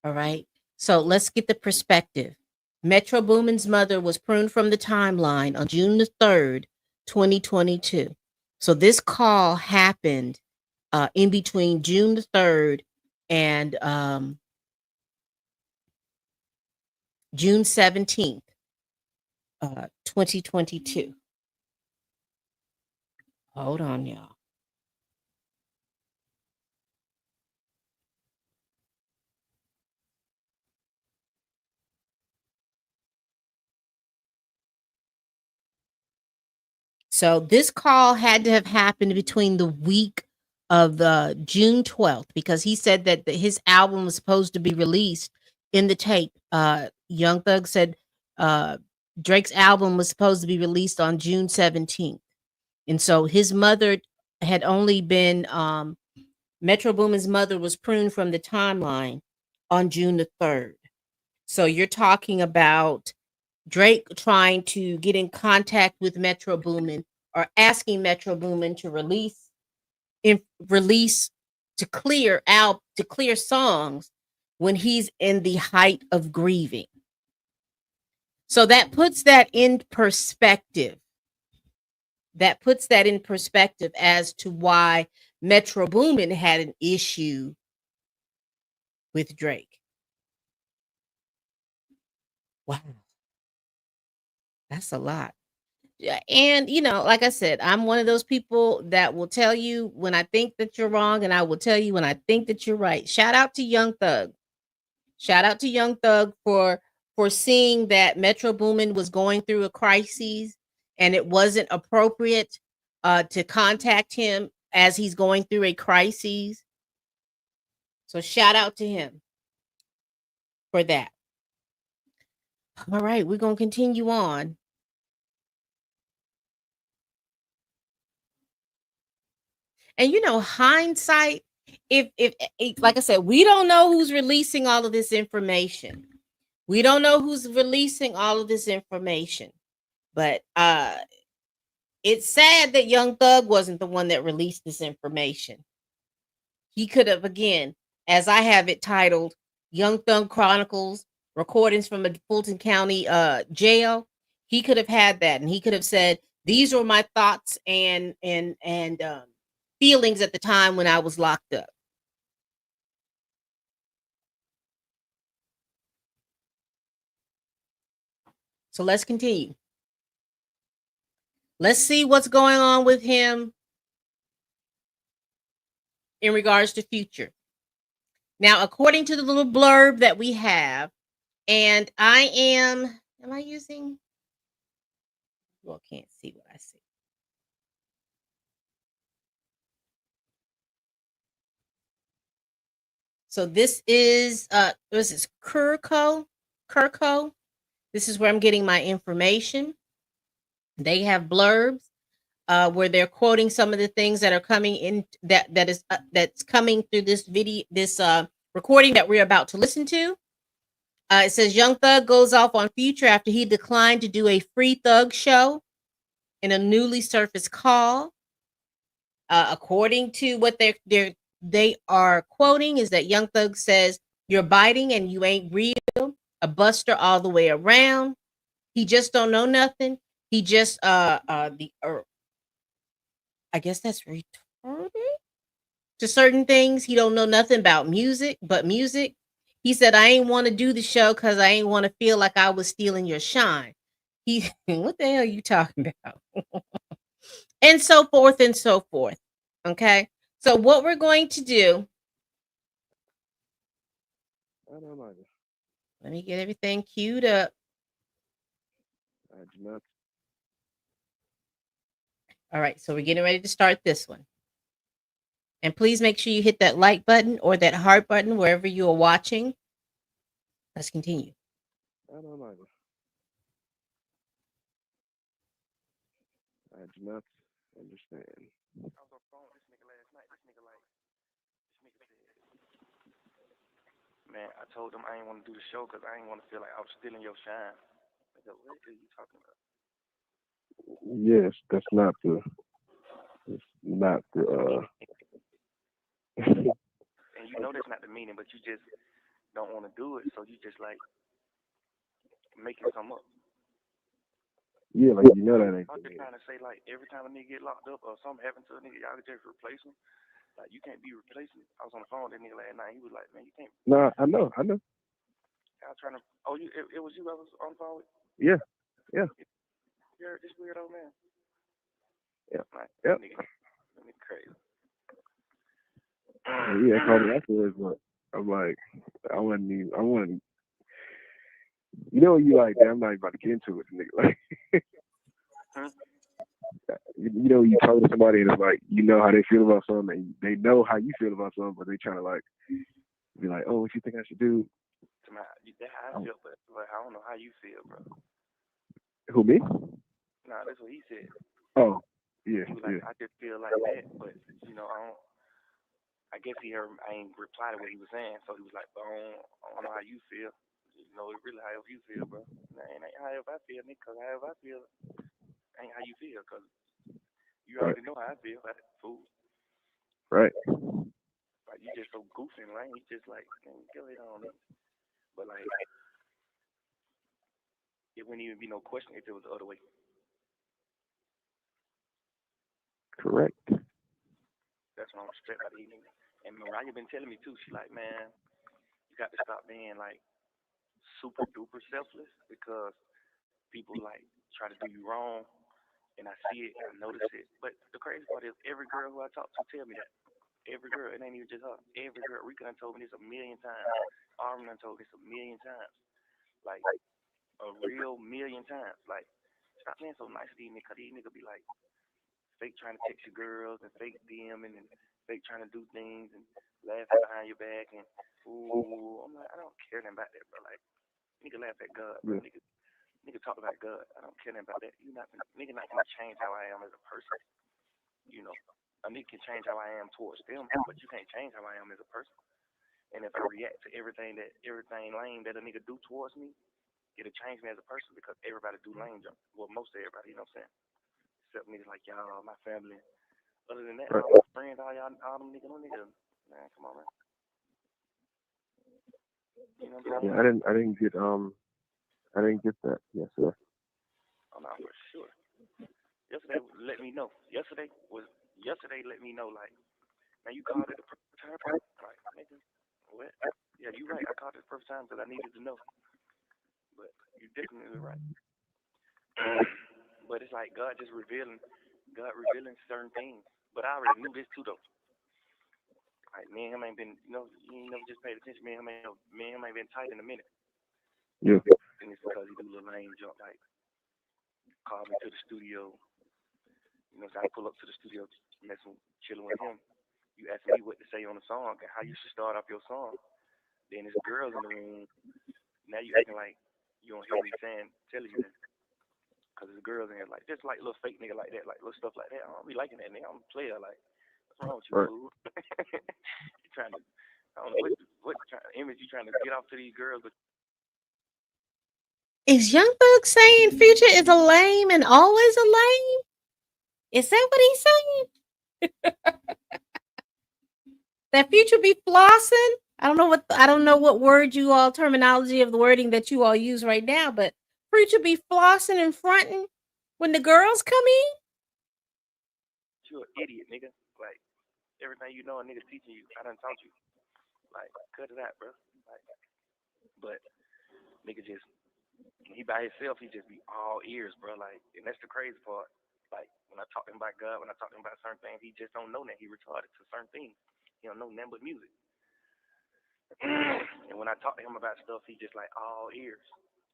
All right. So let's get the perspective. Metro Boomin's mother was pruned from the timeline on June the 3rd, 2022. So this call happened in between June the 3rd and June 17th, 2022. Hold on, y'all. So this call had to have happened between the week of June 12th, because he said that his album was supposed to be released in the tape. Young Thug said Drake's album was supposed to be released on June 17th. And so his mother had only been, Metro Boomin's mother was pruned from the timeline on June the 3rd. So you're talking about Drake trying to get in contact with Metro Boomin, or asking Metro Boomin to release to clear songs when he's in the height of grieving. So that puts that in perspective. That puts that in perspective as to why Metro Boomin had an issue with Drake. Wow. That's a lot. Yeah, and like I said, I'm one of those people that will tell you when I think that you're wrong, and I will tell you when I think that you're right. Shout out to Young Thug. Shout out to Young Thug for seeing that Metro Boomin was going through a crisis, and it wasn't appropriate to contact him as he's going through a crisis. So shout out to him for that. All right, we're gonna continue on. And hindsight, if like I said, we don't know who's releasing all of this information. We don't know who's releasing all of this information. But it's sad that Young Thug wasn't the one that released this information. He could have, again, as I have it titled, Young Thug Chronicles, recordings from a Fulton County jail. He could have had that, and he could have said, these were my thoughts and feelings at the time when I was locked up. So let's continue. Let's see what's going on with him in regards to Future. Now, according to the little blurb that we have, and am I using? Well, can't see what I see. So this is this is Kurko. This is where I'm getting my information. They have blurbs where they're quoting some of the things that are coming in that's coming through this video, this recording that we're about to listen to. It says Young Thug goes off on Future after he declined to do a free Thug show in a newly surfaced call. According to what they are quoting, is that Young Thug says, "You're biting and you ain't real, a buster all the way around. He just don't know nothing. He just I guess that's retarded to certain things. He don't know nothing about music, but music. He said, I ain't want to do the show because I ain't want to feel like I was stealing your shine. What the hell are you talking about? And so forth and so forth. Okay. So what we're going to do. I don't like it. Let me get everything queued up. I do not. All right. So we're getting ready to start this one. And please make sure you hit that like button or that heart button wherever you are watching. Let's continue. I don't like it. I do not understand. I was on the phone with this nigga last night. This nigga said, man, I told him I ain't want to do the show because I ain't want to feel like I was stealing your shine. I go, what are you talking about? Yes, that's not the It's not the. And you know that's not the meaning, but you just don't want to do it, so you just like making something up. Yeah, like you know that ain't. I'm just trying to say, like, every time a nigga get locked up or something happens to a nigga, y'all can just replace him. Like, you can't be replacing. I was on the phone with that nigga last night. He was like, man, you can't. Nah, I know. I was trying to. Oh, it was you I was on the phone with? Yeah. You heard this weird old man? Yeah. Like, Yep. Nigga crazy. Yeah, called me afterwards, but I'm like, I wasn't. You know, you like, damn, I'm not even about to get into it, nigga. Like, you know, you talk to somebody and it's like, you know how they feel about something, and they know how you feel about something, but they trying to like be like, oh, what you think I should do? That's how I feel, but I don't know how you feel, bro. Who, me? Nah, that's what he said. Oh, yeah, he was like, I just feel like that, but you know, I guess he heard I ain't reply to what he was saying, so he was like, I don't know how you feel. You know, it really however you feel, bro. Ain't however I feel, nigga, because however I feel ain't how you feel, because you already know how I feel, that fool. Right. Like, you just so goofy and lame, you just like, man, go ahead on it. But like, it wouldn't even be no question if it was the other way. Correct. That's what I'm straight by the evening. And Mariah been telling me too, she like, man, you got to stop being like super duper selfless, because people like try to do you wrong, and I see it, I notice it. But the crazy part is, every girl who I talk to tell me that. Every girl, it ain't even just her. Every girl, Rika done told me this a million times. Armin done told me this a million times. Like, a real million times. Like, stop being so nice to these niggas, because these niggas be like, fake trying to text your girls, and fake DMing, and fake trying to do things, and laughing behind your back, and ooh. I'm like, I don't care nothing about that, bro. Like, nigga laugh at God, bro. Nigga talk about God. I don't care nothing about that. Nigga not gonna change how I am as a person. You know, a nigga can change how I am towards them, but you can't change how I am as a person. And if I react to everything lame that a nigga do towards me, it'll change me as a person, because everybody do lame jump. Well, most of everybody, you know what I'm saying? Except niggas like y'all, my family. Other than that, all my friends, all them niggas, man, come on, man. You know what I'm saying? Yeah, I didn't get that. Yes, sir. Oh, no, for sure. Yesterday let me know. Yesterday let me know, like, man, you called it the perfect time. Like, nigga, what? Yeah, you right. I called it the perfect time because I needed to know. But you're definitely right. But it's like God revealing certain things. But I already knew this too, though. Like, me and him ain't been, you ain't never just paid attention. Me and him ain't been tight in a minute. Yeah. And it's because he do a little lame jump, like, call me to the studio. You know, so I pull up to the studio, chilling with him. You ask me what to say on the song and how you should start off your song. Then there's girls in the room. Now you acting like you don't hear me telling you that. Because there's girls in here, like, just like little fake nigga like that, like little stuff like that. I don't be liking that nigga. I'm a player, like, what's wrong with you, fool? You trying to, I don't know what image you trying to get off to these girls. But is Young Thug saying Future is a lame and always a lame? Is that what he's saying? That Future be flossing? I don't know what word you all terminology of the wording that you all use right now, but Future be flossing and fronting when the girls come in? you're an idiot, nigga. Like, everything you know a nigga teaching you, I done taught you. Like, cut it out, bro. Like, but nigga just, when he by himself, he just be all ears, bro. Like, and that's the crazy part. Like, when I talk to him about God, when I talk to him about certain things, he just don't know that. He retarded to certain things. He don't know nothing but music. And when I talk to him about stuff, he just like all ears.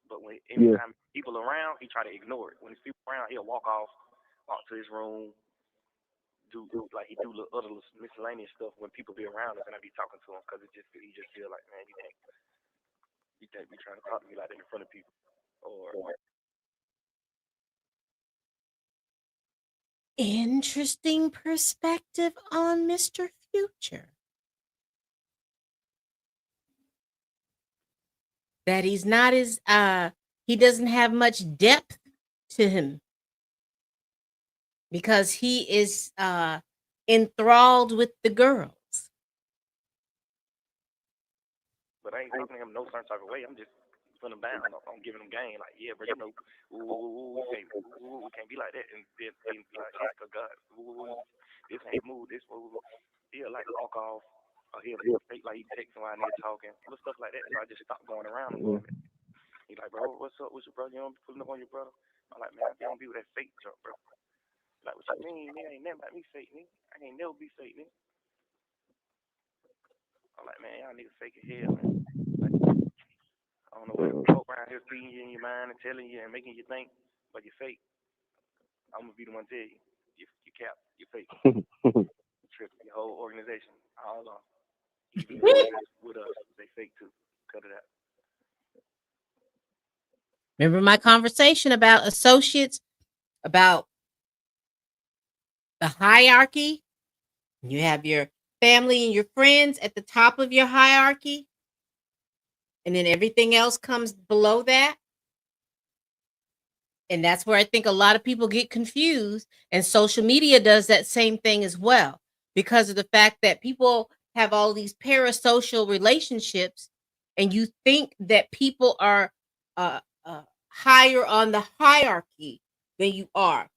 But when anytime people around, he try to ignore it. When there's people around, he'll walk to his room, do like he do little other miscellaneous stuff when people be around us, and I be talking to him, because he just feel like, man, you can't be trying to talk to me like that in front of people. Or interesting perspective on Mr. Future. That he's not as he doesn't have much depth to him. because he is enthralled with the girls. But I ain't talking to him no certain type of way. I'm just putting him down. I'm giving him game. Like, yeah, bro, you know, we can't be like that. And then be like, yeah, cause God, this ain't smooth. This move. He'll like walk off. Or he'll fake like he texting while nigga talking. Little stuff like that. So I just stopped going around him a little bit. He's like, bro, what's up with your brother? You don't be pulling up on your brother? I'm like, man, I don't be with that fake junk, bro. Like, what you mean? Nigga ain't never about me fake, nigga. I ain't never be fake, nigga. I'm like, man, y'all niggas fake as hell, man. Like, I don't know what folk around here feeding you in your mind and telling you and making you think, but you're fake. I'm gonna be the one to tell you, you cap, you're fake. Trip your whole organization. All on. Even with us, they fake too. Cut it out. Remember my conversation about associates, about the hierarchy? You have your family and your friends at the top of your hierarchy, and then everything else comes below that. And that's where I think a lot of people get confused. And social media does that same thing as well, because of the fact that people have all these parasocial relationships, and you think that people are higher on the hierarchy than you are.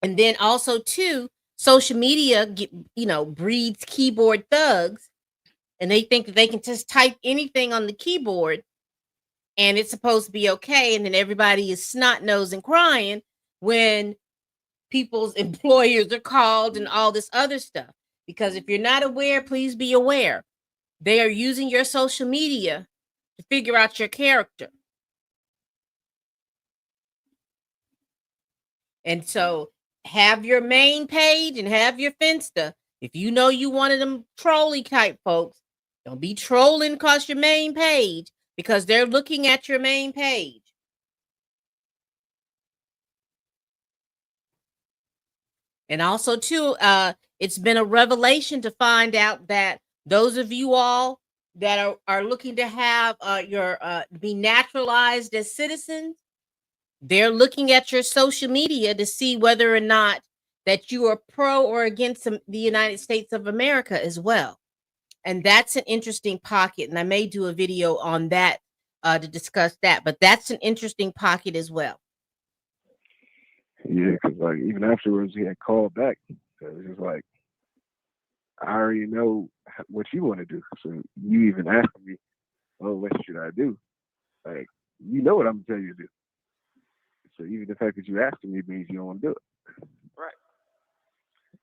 And then also too, social media breeds keyboard thugs, and they think that they can just type anything on the keyboard and it's supposed to be okay. And then everybody is snot nosed and crying when people's employers are called and all this other stuff. Because if you're not aware, please be aware. They are using your social media to figure out your character. And so have your main page and have your Finsta. If you know you one of them trolley type folks, don't be trolling across your main page, because they're looking at your main page. And also too, it's been a revelation to find out that those of you all that are looking to have your be naturalized as citizens, they're looking at your social media to see whether or not that you are pro or against the United States of America as well. And that's an interesting pocket. And I may do a video on that to discuss that. But that's an interesting pocket as well. Yeah, because like even afterwards, he had called back. So it was just like, I already know what you want to do. So you even asking me, oh, what should I do? Like, you know what I'm telling you to do. So even the fact that you asking me means you don't want to do it. Right.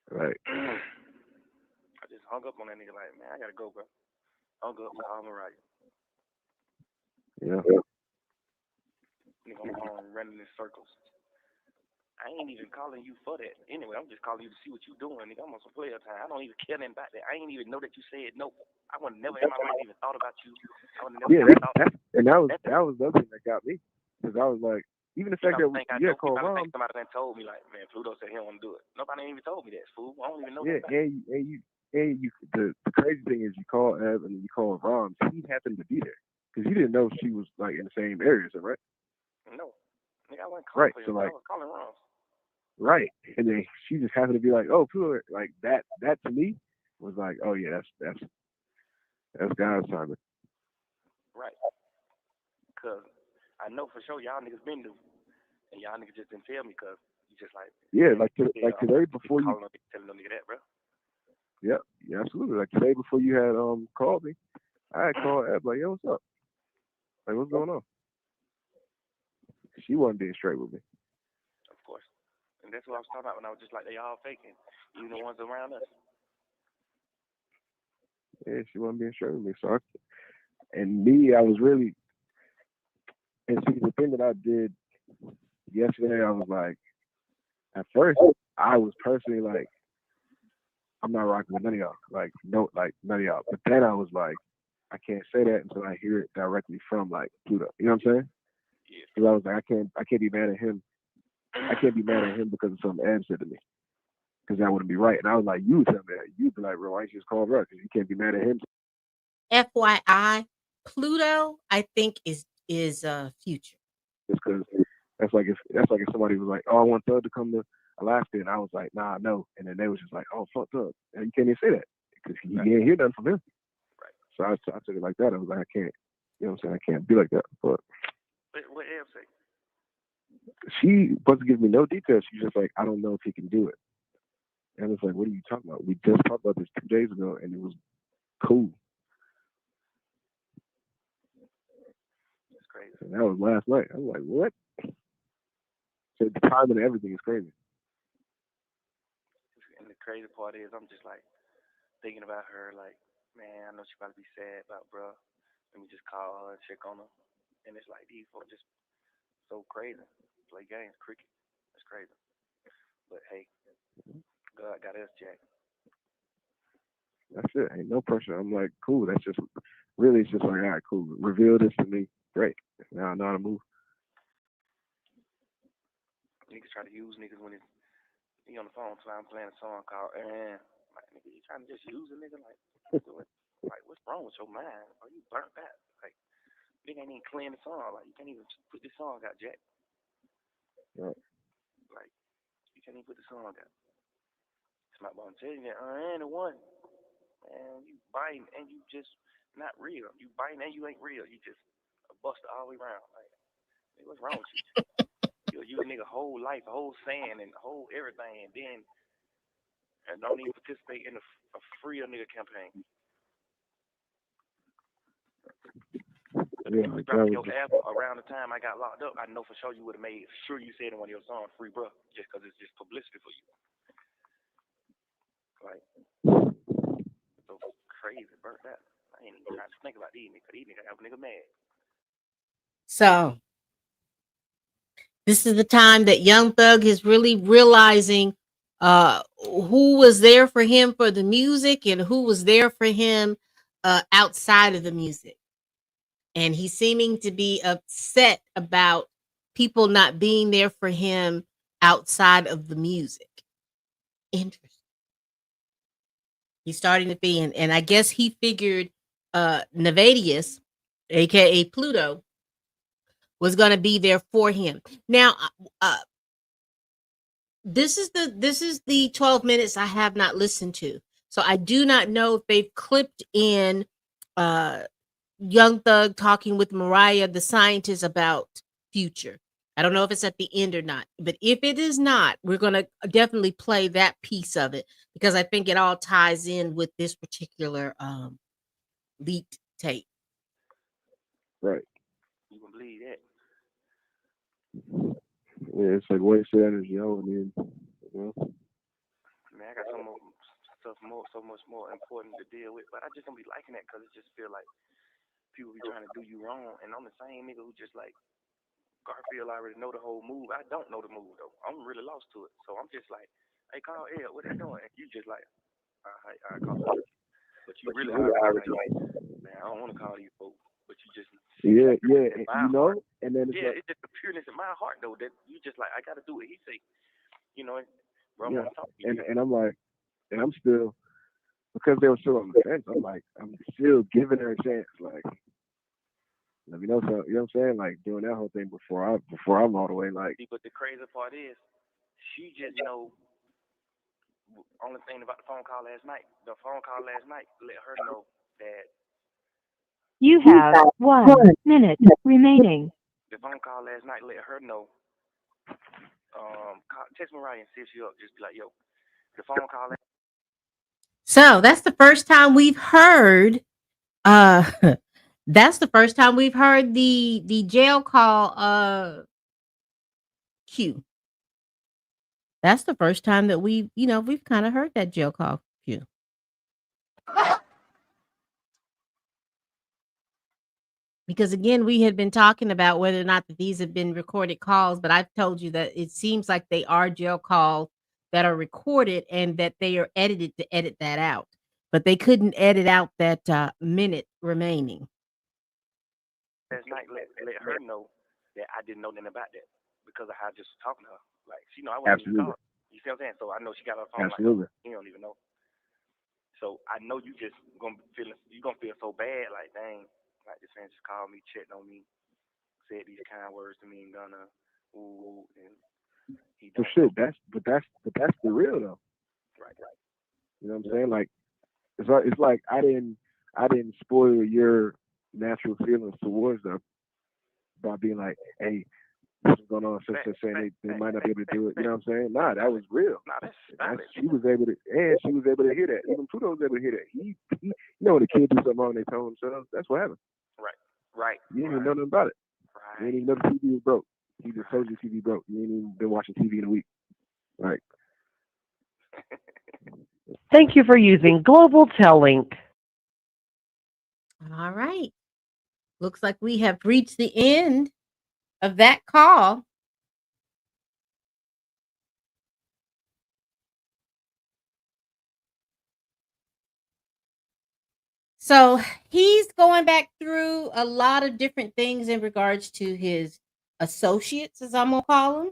Right. I just hung up on that nigga like, man, I gotta go, bro. Hung up, call Mariah. Yeah. Nigga on the phone running in circles. I ain't even calling you for that. Anyway, I'm just calling you to see what you doing, nigga. I'm on some player time. I don't even care nothing about that. I ain't even know that you said no. I would never in my life even thought about you. I would never thought. And that was the other thing that got me, because I was like, even the fact that called Rom. Somebody done told me like, man, Pluto said he don't want to do it. Nobody even told me that, fool. I don't even know. Yeah, and you. The crazy thing is, you call Ev and then you call Rom. He happened to be there because he didn't know she was like in the same area, so right? No, nigga, I wasn't calling for him. So like, I was calling Rom. Right, and then she just happened to be like, "Oh, Pluto," like that. That to me was like, "Oh yeah, that's God's timing." Right, cause I know for sure y'all niggas been new, and y'all niggas just didn't tell me, cause you just like today before you telling no nigga that, bro. Yeah, absolutely. Like today before you had called me, I had called Eb like, "Yo, what's up? Like, what's going on?" She wasn't being straight with me. Of course. And that's what I was talking about when I was just like, they all faking, even the ones around us. Yeah, she wasn't being straight with me. So, I was really, and see, the thing that I did yesterday, I was like, at first, I was personally like, I'm not rocking with none of y'all. Like, no, like, none of y'all. But then I was like, I can't say that until I hear it directly from, like, Pluto. You know what I'm saying? Yeah. Because I was like, I can't be mad at him. I can't be mad at him because of something Ed said to me. Because that wouldn't be right. And I was like, you would tell me that. You'd be like, bro, why don't you just call bro? Because you can't be mad at him. FYI, Pluto, I think is future. Just because That's like if somebody was like, "Oh, I want Thug to come to Alaska," and I was like, "Nah, no," and then they was just like, "Oh, fuck Thug," and you can't even say that because you didn't hear nothing from him. Right. So I took it like that. I was like, I can't, you know what I'm saying? I can't be like that. But what else say? she wasn't giving me no details. She's just like, I don't know if he can do it. And it's like, what are you talking about? We just talked about this 2 days ago, and it was cool. That's crazy. And that was last night. I was like, what? So the timing and everything is crazy. And the crazy part is, I'm just like thinking about her, like, man, I know she probably be sad about, bro. Let me just call her and check on her. And it's like these folks just so crazy. Play games, cricket. That's crazy. But hey, God got us, Jack. That's it. Ain't no pressure. I'm like, cool. That's just really, it's just like, all right, cool. Reveal this to me. Great. Now I know how to move. Niggas try to use niggas when he on the phone, so I'm playing a song called like, nigga, you trying to just use a nigga? Like, like, what's wrong with your mind? Are you burnt out? Like, nigga ain't even clearing the song. Like, you can't even put this song out, Jack. Right. Like, you can't even put the song out. It's my mom telling you, I ain't the one. Man, you biting and you just not real. You biting and you ain't real. You just a buster all the way around. Like, hey, what's wrong with you? You a nigga whole life, whole saying, and whole everything, and then don't even participate in a free nigga campaign. Yeah, you dropped your album around the time I got locked up. I know for sure you would have made sure you said in one of your songs, "Free Bruh," just because it's just publicity for you. Like, so crazy, burnt that. I ain't even trying to think about these niggas. These niggas have a nigga mad. So this is the time that Young Thug is really realizing who was there for him for the music and who was there for him outside of the music. And he's seeming to be upset about people not being there for him outside of the music. Interesting. He's starting to be, and I guess he figured Nevadius, aka Pluto, was going to be there for him. Now, this is the 12 minutes I have not listened to, so I do not know if they've clipped in Young Thug talking with Mariah, the scientist, about Future. I don't know if it's at the end or not, but if it is not, we're going to definitely play that piece of it because I think it all ties in with this particular leaked tape. Right. You can believe that. Yeah, it's like waste of energy, and then, you know. Man, I got so much more important to deal with, but I just don't be liking that because it just feel like people be trying to do you wrong, and I'm the same nigga who just like Garfield already know the whole move. I don't know the move though. I'm really lost to it, so I'm just like, hey, call Ed, what they doing? And you just like, all right, call them. But you really already like, man, I don't want to call these folks, but you just yeah, you know, heart. And then it's yeah, like, it's just the pureness in my heart though that you just like, I got to do it. He say, you know, bro, yeah, I'm talking. and I'm like, and I'm still, because they were still on the fence, I'm like, I'm still giving her a chance. Like, let me know something. You know what I'm saying? Like doing that whole thing before I'm all the way. Like, but the crazy part is, she just know. Only thing about the phone call last night. The phone call last night let her know that you have 1 minute remaining. The phone call last night let her know. Text Mariah and see if she up. Just be like, yo, the phone call. So that's the first time we've heard. That's the first time we've heard the jail call. Q. That's the first time that we've kind of heard that jail call Q. Because again, we had been talking about whether or not that these have been recorded calls, but I've told you that it seems like they are jail calls that are recorded and that they are edited to edit that out. But they couldn't edit out that minute remaining. Last night let her know that I didn't know nothing about that because of how I just was talking to her. Like, she know I wasn't even calling. You see what I'm saying? So I know she got her phone. Absolutely. Like, you don't even know. So I know you just gonna feel so bad, like, dang, like this man just called me, checked on me, said these kind words to me, and gonna Ooh, and he So don't shit, know. that's the real though. Right. You know what I'm saying? Like it's like I didn't spoil your natural feelings towards them by being like, hey, this is going on, such saying they might not be able to do it. You know what I'm saying? Nah, that was real. Nah, that's That's, valid. she was able to, and she was able to hear that. Even Pluto was able to hear that. He you know, when the kids do something wrong, they tell themselves. That's what happened. Right. You didn't even know nothing about it. You didn't even know the TV was broke. He just told you the TV broke. You ain't even been watching TV in a week. Like, Thank you for using Global Tellink. All right. Looks like we have reached the end of that call. So he's going back through a lot of different things in regards to his associates, as I'm going to call them.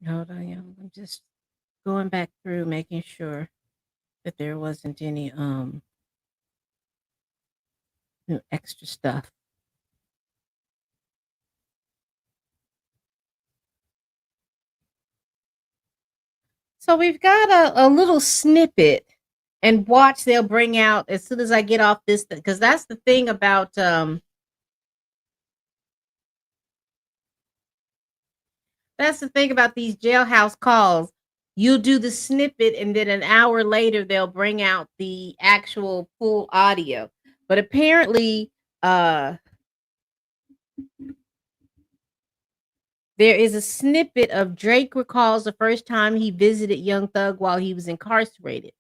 Hold on, y'all. I'm just going back through, making sure that there wasn't any extra stuff. So we've got a little snippet, and watch, they'll bring out as soon as I get off this, because that's the thing about these jailhouse calls. You'll do the snippet, and then an hour later they'll bring out the actual full audio. But apparently, there is a snippet of Drake recalls the first time he visited Young Thug while he was incarcerated.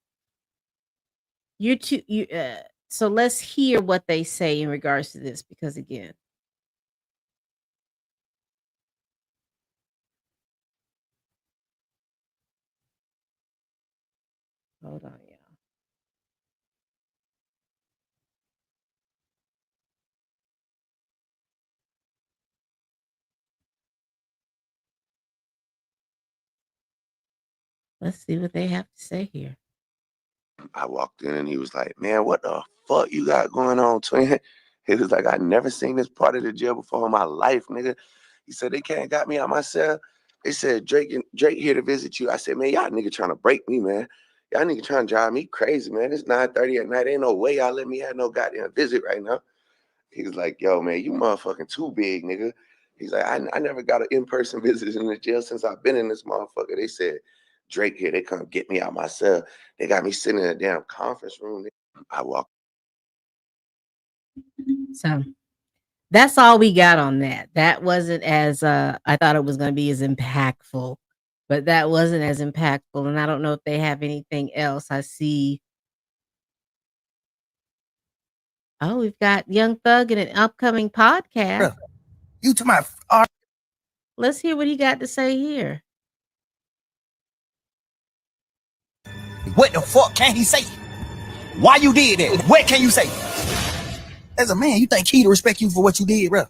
So let's hear what they say in regards to this, because again, hold on, y'all. Let's see what they have to say here. I walked in and he was like, man, what the fuck you got going on, twin? He was like, I never seen this part of the jail before in my life, nigga. He said, they can't got me out my cell. They said, Drake here to visit you. I said, man, y'all nigga trying to break me, man. Y'all nigga trying to drive me crazy, man. It's 9:30 at night. Ain't no way y'all let me have no goddamn visit right now. He was like, yo, man, you motherfucking too big, nigga. He's like, I never got an in-person visit in the jail since I've been in this motherfucker. They said, Drake here, they come get me out my cell. They got me sitting in a damn conference room. I walked. So that's all we got on that. That wasn't as I thought it was going to be as impactful, but that wasn't as impactful. And I don't know if they have anything else. I see. Oh, we've got Young Thug in an upcoming podcast. You to my Let's hear what he got to say here. what the fuck can he say? Why you did that? What can you say? As a man, you think Key to respect you for what you did, bro?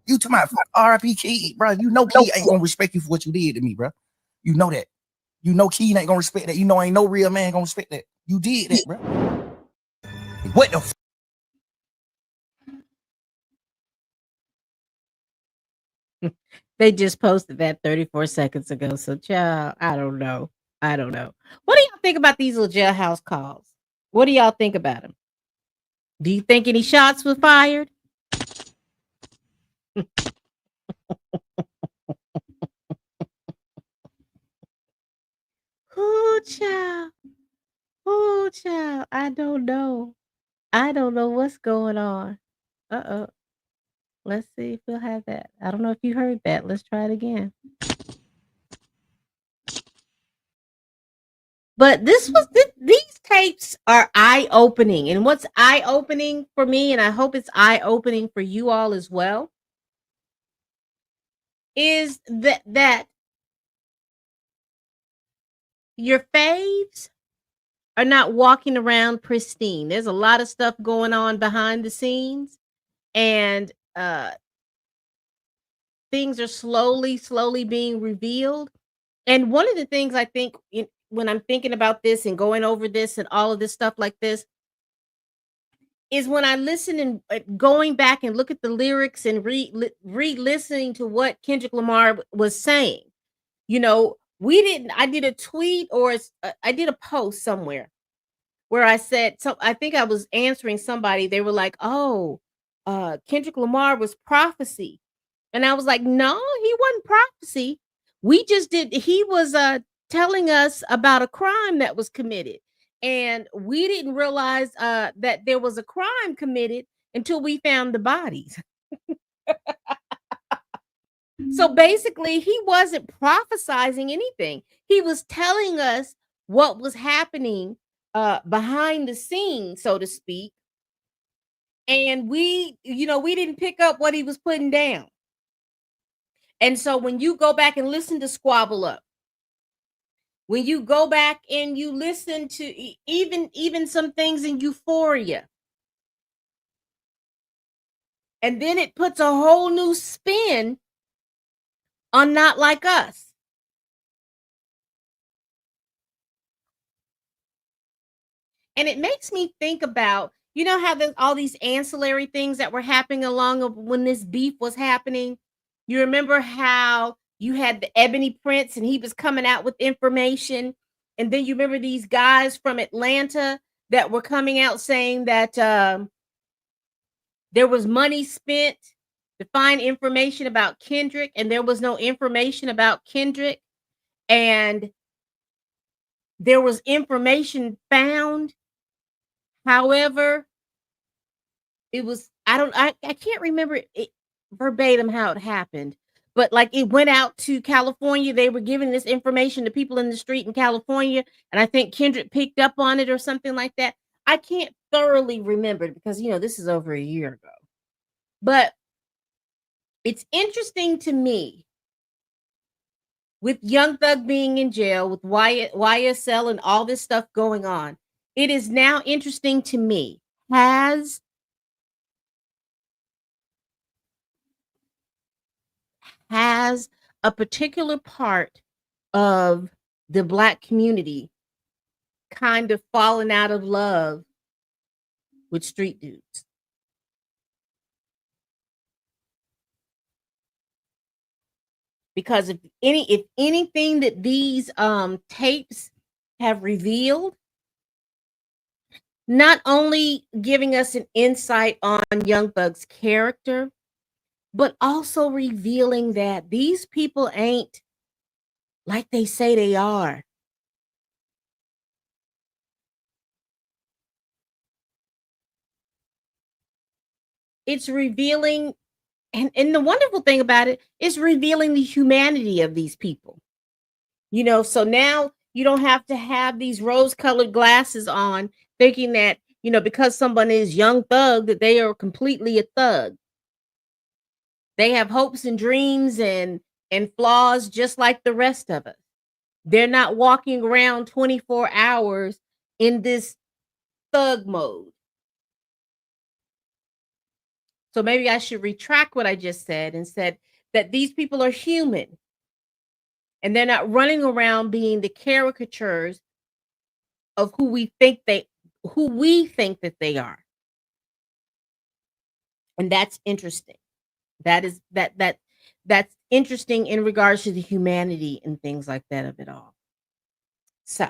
You to my RIP Key, bro. You know Key ain't gonna respect you for what you did to me, bro. You know that. You know Key ain't gonna respect that. You know ain't no real man gonna respect that. You did that, bro. What the They just posted that 34 seconds ago. So, child, I don't know. What do y'all think about these little jailhouse calls? What do y'all think about them? Do you think any shots were fired? Oh, child. Oh, child. I don't know. I don't know what's going on. Uh-oh. Let's see if we'll have that. I don't know if you heard that. Let's try it again. But these tapes are eye-opening. And what's eye-opening for me, and I hope it's eye-opening for you all as well, is that your faves are not walking around pristine. There's a lot of stuff going on behind the scenes, and things are slowly being revealed. And one of the things I think when I'm thinking about this and going over this and all of this stuff like this is when I listen and going back and look at the lyrics and re-listening to what Kendrick Lamar was saying. You know, I did a tweet or I did a post somewhere where I said, so I think I was answering somebody. They were like, oh, Kendrick Lamar was prophecy. And I was like, no, he wasn't prophecy. He was telling us about a crime that was committed. And we didn't realize that there was a crime committed until we found the bodies. So basically, he wasn't prophesizing anything. He was telling us what was happening behind the scenes, so to speak. And we didn't pick up what he was putting down. And so when you go back and listen to Squabble Up, when you go back and you listen to even some things in Euphoria, and then it puts a whole new spin on Not Like Us. And it makes me think about, you know, how there's all these ancillary things that were happening along when this beef was happening. You remember how you had the Ebony Prince and he was coming out with information. And then you remember these guys from Atlanta that were coming out saying that there was money spent to find information about Kendrick, and there was no information about Kendrick. And there was information found. However, it was, I can't remember it verbatim how it happened, but like it went out to California. They were giving this information to people in the street in California, and I think Kendrick picked up on it or something like that. I can't thoroughly remember because, you know, this is over a year ago. But it's interesting to me with Young Thug being in jail, with YSL and all this stuff going on. It is now interesting to me. Has a particular part of the Black community kind of fallen out of love with street dudes? Because if anything that these tapes have revealed, not only giving us an insight on Young Thug's character, but also revealing that these people ain't like they say they are. It's revealing, and the wonderful thing about it is revealing the humanity of these people. You know, so now you don't have to have these rose-colored glasses on thinking that, you know, because someone is Young Thug, that they are completely a thug. They have hopes and dreams and flaws just like the rest of us. They're not walking around 24 hours in this thug mode. So maybe I should retract what I just said and said that these people are human. And they're not running around being the caricatures of who we think that they are. And that's interesting. That's interesting in regards to the humanity and things like that of it all. So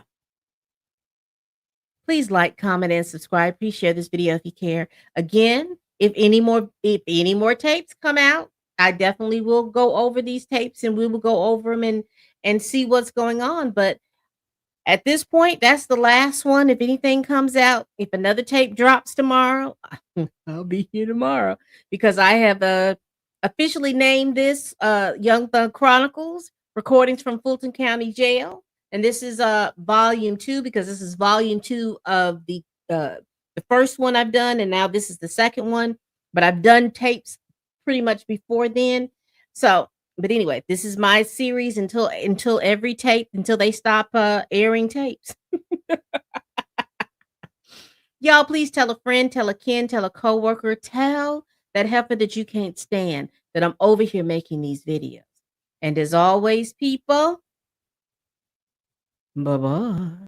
please like, comment, and subscribe. Please share this video if you care. Again, if any more tapes come out, I definitely will go over these tapes and we will go over them and see what's going on. But at this point, that's the last one. If anything comes out, if another tape drops tomorrow, I'll be here tomorrow because I have officially named this Young Thug Chronicles, Recordings from Fulton County Jail. And this is volume 2 because this is volume 2 of the first one I've done, and now this is the second one. But I've done tapes pretty much before then. So, but anyway, this is my series until every tape, until they stop airing tapes. Y'all, please tell a friend, tell a kin, tell a coworker, tell that heifer that you can't stand that I'm over here making these videos. And as always, people, bye-bye.